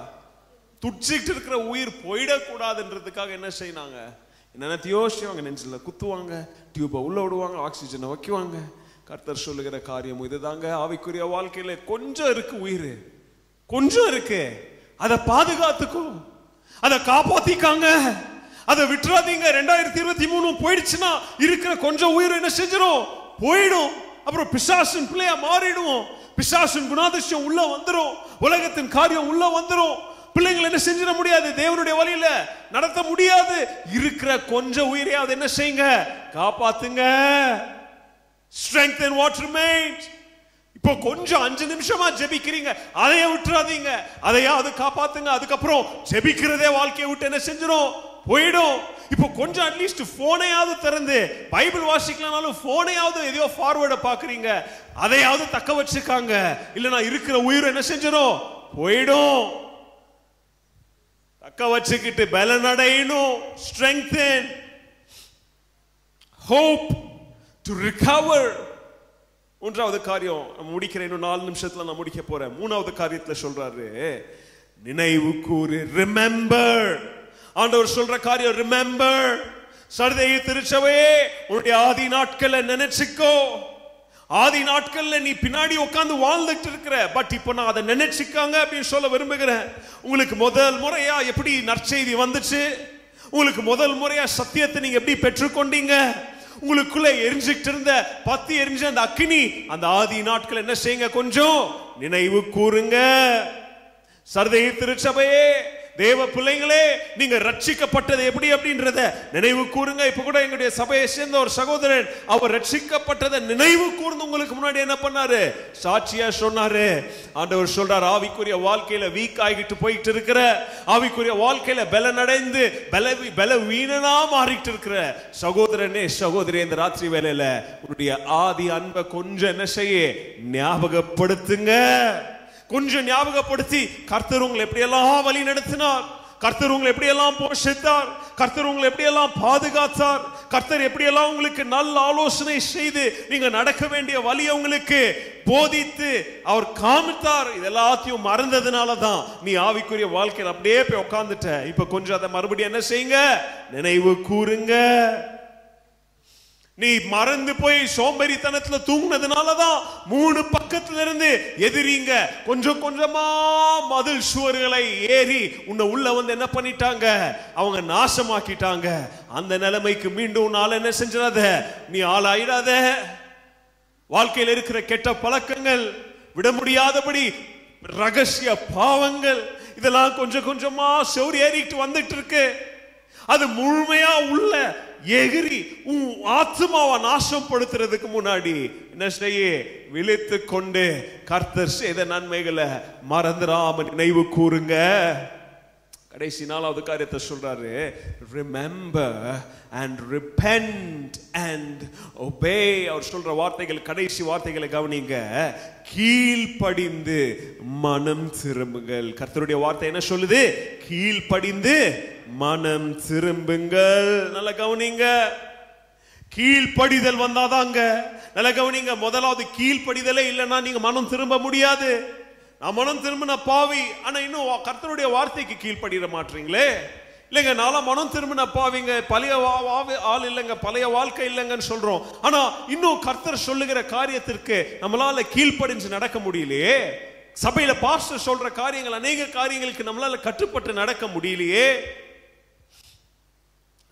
துடிச்சிட்டு இருக்கிற உயிர் போயிடக்கூடாதுன்றதுக்காக என்ன செய்யறாங்க, என்னத்தையோ செய்வாங்க. நெஞ்சில் குத்துவாங்க, டியூபை உள்ள விடுவாங்க, ஆக்சிஜனை வைக்குவாங்க. கர்த்தர் சொல்லுகிற காரியம் இதுதாங்க. ஆவிக்குரிய வாழ்க்கையில கொஞ்சம் இருக்கு உயிர், கொஞ்சம் இருக்கு, அதை பாதுகாத்துக்கும், அதை காப்பாத்திக்காங்க, அதை விட்டுறாதீங்க. 2023 போயிடுச்சுன்னா இருக்கிற கொஞ்சம் உயிர் என்ன செஞ்சிடும்? போயிடும். அப்புறம் பிசாசின் பிள்ளையா மாறிடுவோம். பிசாசின் குணாதிசயம் உள்ள வந்துரும், உலகத்தின் காரியம் உள்ள வந்துரும். பிள்ளைங்களை என்ன செஞ்சிட முடியாது, தேவனுடைய வழியில நடத்த முடியாது. இருக்கிற கொஞ்சம் உயிரையாவது என்ன செய்யுங்க, காப்பாத்துங்க. strengthen what remains. இப்போ கொஞ்சம் 5 நிமிஷமா ஜெபிக்கிறீங்க, அதையே விட்டுறாதீங்க, அதையாவது காப்பாத்துங்க. அதுக்கப்புறம் ஜெபிக்கிறதே வாழ்க்கையை விட்டு என்ன செஞ்சிடும், போயிடும். இப்போ கொஞ்சம் அட்லீஸ்ட் போனையாவது திறந்து பைபிள் வாசிக்கலனாலும் போனையாவது எதையோ ஃபார்வர்ட பாக்குறீங்க, அதையாவது தக்க வச்சுக்காங்க. இல்லனா இருக்கிற உயிர் என்ன செஞ்சிடும், போயிடும். தக்க வச்சுக்கிட்டு பலன் அடையணும். strengthen, hope to recover. மூன்றாவது காரியம் முடிக்கிறேன், இன்னும் 4 நிமிஷத்துல நான் முடிக்க போறேன். மூணாவது காரியத்துல சொல்றாரு நினைவு கூறு, ரிமெம்பர். ஆண்டவர் சொல்ற காரியம் ரிமெம்பர். சர்தை திருச்சபையே, உன்னுடைய ஆதி நாட்களை நினைச்சுக்கோ. ஆதி நாட்கள்ல நீ பின்னாடி உட்கார்ந்து வாழ்ந்துட்டு இருக்கிற, பட் இப்போ நான் அதை நினைச்சுக்காங்க அப்படின்னு சொல்ல விரும்புகிறேன். உங்களுக்கு முதல் முறையா எப்படி நற்செய்தி வந்துச்சு, உங்களுக்கு முதல் முறையா சத்தியத்தை நீங்க எப்படி பெற்றுக்கொண்டீங்க, உங்களுக்குள்ள எரிஞ்சுட்டு இருந்த பத்தி எரிஞ்ச அந்த அக்கினி, அந்த ஆதி நாட்கள் என்ன செய்யுங்க, கொஞ்சம் நினைவு கூறுங்க. சர்தை திருச்சபையே, தேவ பிள்ளைங்களே, நீங்க ரட்சிக்கப்பட்டது எப்படி அப்படின்றத நினைவு கூறுங்க. இப்ப கூட எங்களுடைய சபையை சேர்ந்த ஒரு சகோதரன், அவர் ரட்சிக்கப்பட்டதை நினைவு கூர்ந்து உங்களுக்கு முன்னாடி என்ன பண்ணாரு, சாட்சியா சொன்னாரு. ஆண்டவர் சொல்றார், ஆவிக்குரிய வாழ்க்கையில வீக் ஆகிட்டு போயிட்டு இருக்கிற, ஆவிக்குரிய வாழ்க்கையில பலன் அடைந்து பலவீனனா மாறிட்டு இருக்கிற சகோதரனே சகோதரி, இந்த ராத்திரி வேளையில உன்னுடைய ஆதி அன்பை கொஞ்சம் என்ன செய்ய, ஞாபகப்படுத்துங்க. கொஞ்சம் ஞாபகப்படுத்தி, கர்த்தர் உங்களை எப்படியெல்லாம் வழி நடத்தினார், கர்த்தர் உங்களை எப்படியெல்லாம் போஷித்தார், கர்த்தர் உங்களை எப்படியெல்லாம் பாதுகாத்தார், கர்த்தர் எப்படியெல்லாம் உங்களுக்கு நல்ல ஆலோசனை செய்து நீங்க நடக்க வேண்டிய வழியை உங்களுக்கு போதித்து அவர் காமித்தார். இதெல்லாத்தையும் மறந்ததுனால தான் நீ ஆவிக்குரிய வாழ்க்கையில் அப்படியே போய் உட்கார்ந்துட்ட. இப்ப கொஞ்சம் அதை மறுபடியும் என்ன செய்யுங்க, நினைவு கூறுங்க. நீ மறந்து போய் சோம்பேறித்தனத்துல தூங்கினதுனாலதான் 3 பக்கத்துல இருந்து எதிரிங்க கொஞ்சம் கொஞ்சமா மதில் சுவர்களை ஏறி உன்னை உள்ள வந்து என்ன பண்ணிட்டாங்க, அவங்க நாசமாக்கிட்டாங்க. அந்த நிலைமைக்கு மீண்டும் உன்னால என்ன செஞ்சிடாத, நீ ஆளாயிடாத. வாழ்க்கையில் இருக்கிற கெட்ட பழக்கங்கள், விட முடியாதபடி ரகசிய பாவங்கள், இதெல்லாம் கொஞ்சம் கொஞ்சமா செவுரி ஏறிட்டு வந்துட்டு இருக்கு. அது முழுமையா உள்ள எகிரி உன் ஆத்மாவை நாசம் படுத்துறதுக்கு முன்னாடி என்ன செய்ய, விழித்து கொண்டு கர்த்தர் செய்த நன்மைகளை மறந்துடாம நினைவு கூறுங்க. கடைசி 4வது காரியத்தை சொல்றாரு, remember and repent and obey. அவர் சொல்ற வார்த்தைகள், கடைசி வார்த்தைகளை கவனிங்க, கீழ்ப்படிந்து மனம் திரும்புங்கள். கர்த்தருடைய வார்த்தை என்ன சொல்லுது, கீழ்ப்படிந்து மனம் திரும்புங்கள். நல்ல கவனிங்க, கீழ்ப்படிதல் வந்தாதாங்க. நல்ல கவனிங்க, முதலாவது கீழ்ப்படிதலே இல்லைன்னா நீங்க மனம் திரும்ப முடியாது. நான் மனம் திரும்பின பாவி, ஆனா இன்னும் கர்த்தருடைய வார்த்தைக்கு கீழ்ப்படிட மாட்டீங்களே. இல்லைங்க நாளா மனம் திரும்பின பாவிங்க, பழைய ஆள் இல்லைங்க, பழைய வாழ்க்கை இல்லைங்கன்னு சொல்றோம். ஆனா இன்னும் கர்த்தர் சொல்லுகிற காரியத்திற்கு நம்மளால கீழ்ப்படிஞ்சு நடக்க முடியலையே. சபையில பாஸ்டர் சொல்ற காரியங்கள், அநேக காரியங்களுக்கு நம்மளால கட்டுப்பட்டு நடக்க முடியலையே.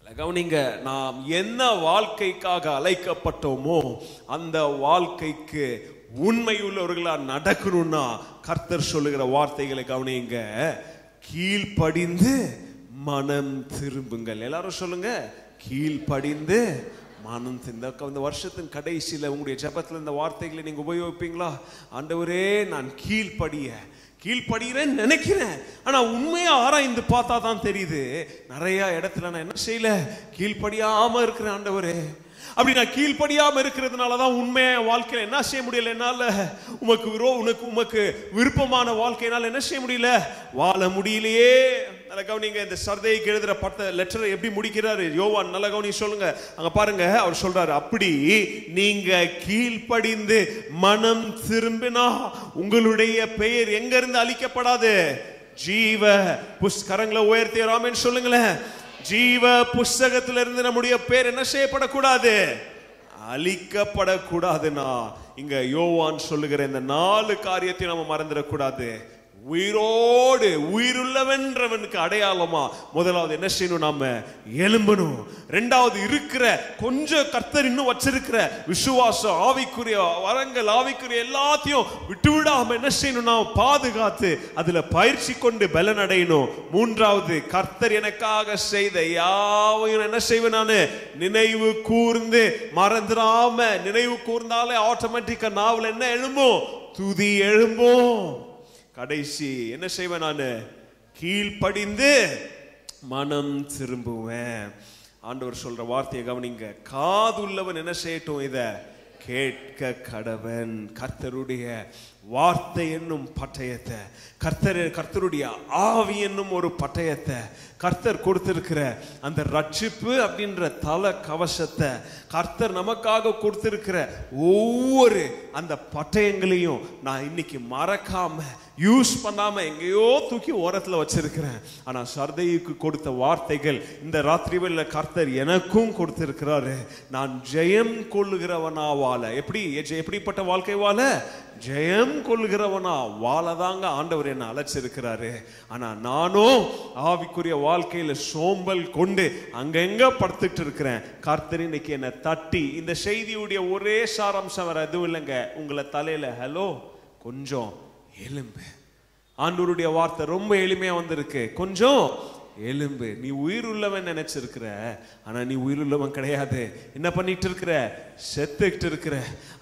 கவனிங்க, நாம் என்ன வாழ்க்கைக்காக அழைக்கப்பட்டோமோ அந்த வாழ்க்கைக்கு உண்மையுள்ளவர்களா நடக்கணும்னா கர்த்தர் சொல்லுகிற வார்த்தைகளை கவனிங்க. கீழ்ப்படிந்து மனம் திரும்புங்கள். எல்லாரும் சொல்லுங்க, கீழ்ப்படிந்து மனம் திரும்ப. இந்த வருஷத்தின் கடைசியில உங்களுடைய ஜெபத்துல இந்த வார்த்தைகளை நீங்க உபயோகிப்பீங்களா? ஆண்டவரே, நான் கீழ்ப்படுகிறேன்னு நினைக்கிறேன், ஆனா உண்மையா ஆராய்ந்து பார்த்தா தான் தெரியுது நிறைய இடத்துல நான் என்ன செய்யல, கீழ்ப்படியாம இருக்கிறேன். ஆண்டவரே, அப்படி நான் கீழ்ப்படியாம இருக்கிறதுனாலதான் உண்மையா வாழ்க்கையில என்ன செய்ய முடியல, என்னால உமக்கு விருப்பமான வாழ்க்கையினால என்ன செய்ய முடியல, வாழ முடியலையே. நல்ல கவனிங்க, இந்த சர்தைக்கு எழுதுற லெட்டரை எப்படி முடிக்கிறாரு யோவான், நல்ல கவனி சொல்லுங்க. அங்க பாருங்க, அவர் சொல்றாரு, அப்படி நீங்க கீழ்ப்படிந்து மனம் திரும்பினா உங்களுடைய பெயர் எங்க இருந்து அழிக்கப்படாது, ஜீவ புஸ்கரங்களை உயர்த்தி ராமன் சொல்லுங்களேன், ஜீவ புஸ்தகத்திலிருந்து நம்முடைய பேர் என்ன செய்யப்படக்கூடாது, அழிக்கப்படக்கூடாதுன்னா இங்க யோவான் சொல்லுகிற இந்த 4 காரியத்தை நம்ம மறந்துடக்கூடாது. உயிரோடு உயிருள்ளவன்றவனுக்கு அடையாளமா முதலாவது என்ன செய்யணும், நாம எழும்பணும். ரெண்டாவது, இருக்கிற கொஞ்சம் கர்த்தர் இன்னும் வச்சிருக்கிற விசுவாசம், ஆவிக்குரிய வரங்கள், ஆவிக்குரிய எல்லாத்தையும் விட்டுவிடாம என்ன செய்யணும், நாம் பாதுகாத்து அதுல பயிற்சி கொண்டு பலன் அடையணும். மூன்றாவது, கர்த்தர் எனக்காக செய்த யாவையும் என்ன செய்வேன், நானு நினைவு கூர்ந்து மறந்துடாம. நினைவு கூர்ந்தாலே ஆட்டோமேட்டிக்கா நாவல் என்ன எழும்பும், துதி எழும்பும். கடைசி என்ன செய்வேன், நான் கீழ்ப்படிந்து மனம் திரும்புவேன். ஆண்டவர் சொல்ற வார்த்தையை கவனிங்க. காதுள்ளவன் என்ன செய்யட்டும், இத கேட்க கடவன். கர்த்தருடைய வார்த்தை என்னும் பட்டயத்தை, கர்த்தருடைய ஆவி என்னும் ஒரு பட்டயத்தை, கர்த்தர் கொடுத்திருக்கிற அந்த ரட்சிப்பு அப்படின்ற தல கவசத்தை, கர்த்தர் நமக்காக கொடுத்திருக்கிற ஒவ்வொரு அந்த பட்டயங்களையும் நான் இன்னைக்கு மறக்காம யூஸ் பண்ணாம எங்கேயோ தூக்கி ஓரத்துல வச்சிருக்கிறேன். ஆனா சர்தைக்கு கொடுத்த வார்த்தைகள் இந்த ராத்திரி வேளையில கர்த்தர் எனக்கும் கொடுத்திருக்கிறாரு. நான் ஜெயம் கொள்ளுகிறவனா வாழ, எப்படிப்பட்ட வாழ்க்கை வாழ, ஜெயம் கொள்ளுகிறவனா வாழதாங்க ஆண்டவர் என்ன அழைச்சிருக்கிறாரு. ஆனா நானும் ஆவிக்குரிய வாழ்க்கையில சோம்பல் கொண்டு அங்கங்க படுத்துட்டு இருக்கிறேன். கர்த்தர் இன்னைக்கு என்ன தட்டி, இந்த செய்தியுடைய ஒரே சாராம்சம் வேற எதுவும் இல்லைங்க, உங்களை தலையில ஹலோ கொஞ்சம் எலும்பு. ஆண்டவருடைய வார்த்தை ரொம்ப எளிமையா வந்திருக்கு, கொஞ்சம் எலும்பு. நீ உயிர் உள்ளவன் நினைச்சிருக்கிற, ஆனா நீ உயிர் உள்ளவன் கிடையாது. என்ன பண்ணிட்டு இருக்கிற, செத்துக்கிட்டு இருக்கிற.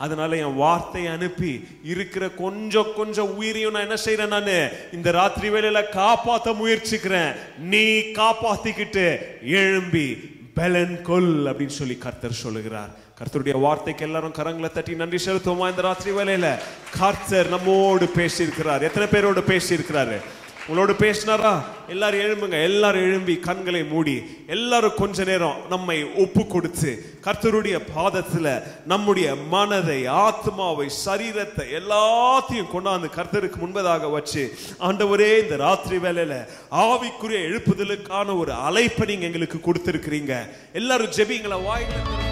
அதனால என் வார்த்தையை அனுப்பி இருக்கிற கொஞ்சம் உயிரையும் நான் என்ன செய்யறேன், நானு இந்த ராத்திரி வேளையில காப்பாத்த முயற்சிக்கிறேன். நீ காப்பாத்திக்கிட்டு எழும்பி பலன் கொள் அப்படின்னு சொல்லி கர்த்தர் சொல்லுகிறார். கர்த்தருடைய வார்த்தைக்கு எல்லாரும் கரங்களை தட்டி நன்றி செலுத்துவோமா? இந்த ராத்திரி வேளையில கர்த்தர் நம்மோடு பேசியிருக்கிறார். எத்தனை பேரோடு பேசியிருக்கிறாரு? உங்களோடு பேசினாரா? எல்லாரும் எழும்புங்க. எல்லாரும் எழும்பி கண்களை மூடி எல்லாரும் கொஞ்ச நேரம் நம்மை ஒப்பு கொடுத்து கர்த்தருடைய பாதத்துல நம்முடைய மனதை, ஆத்மாவை, சரீரத்தை எல்லாத்தையும் கொண்டாந்து கர்த்தருக்கு முன்பதாக வச்சு, ஆண்டவரே இந்த ராத்திரி வேளையில ஆவிக்குரிய எழுப்புதலுக்கான ஒரு அழைப்பை நீங்க எங்களுக்கு கொடுத்திருக்கிறீங்க. எல்லாரும் ஜெபிங்களா, வாயில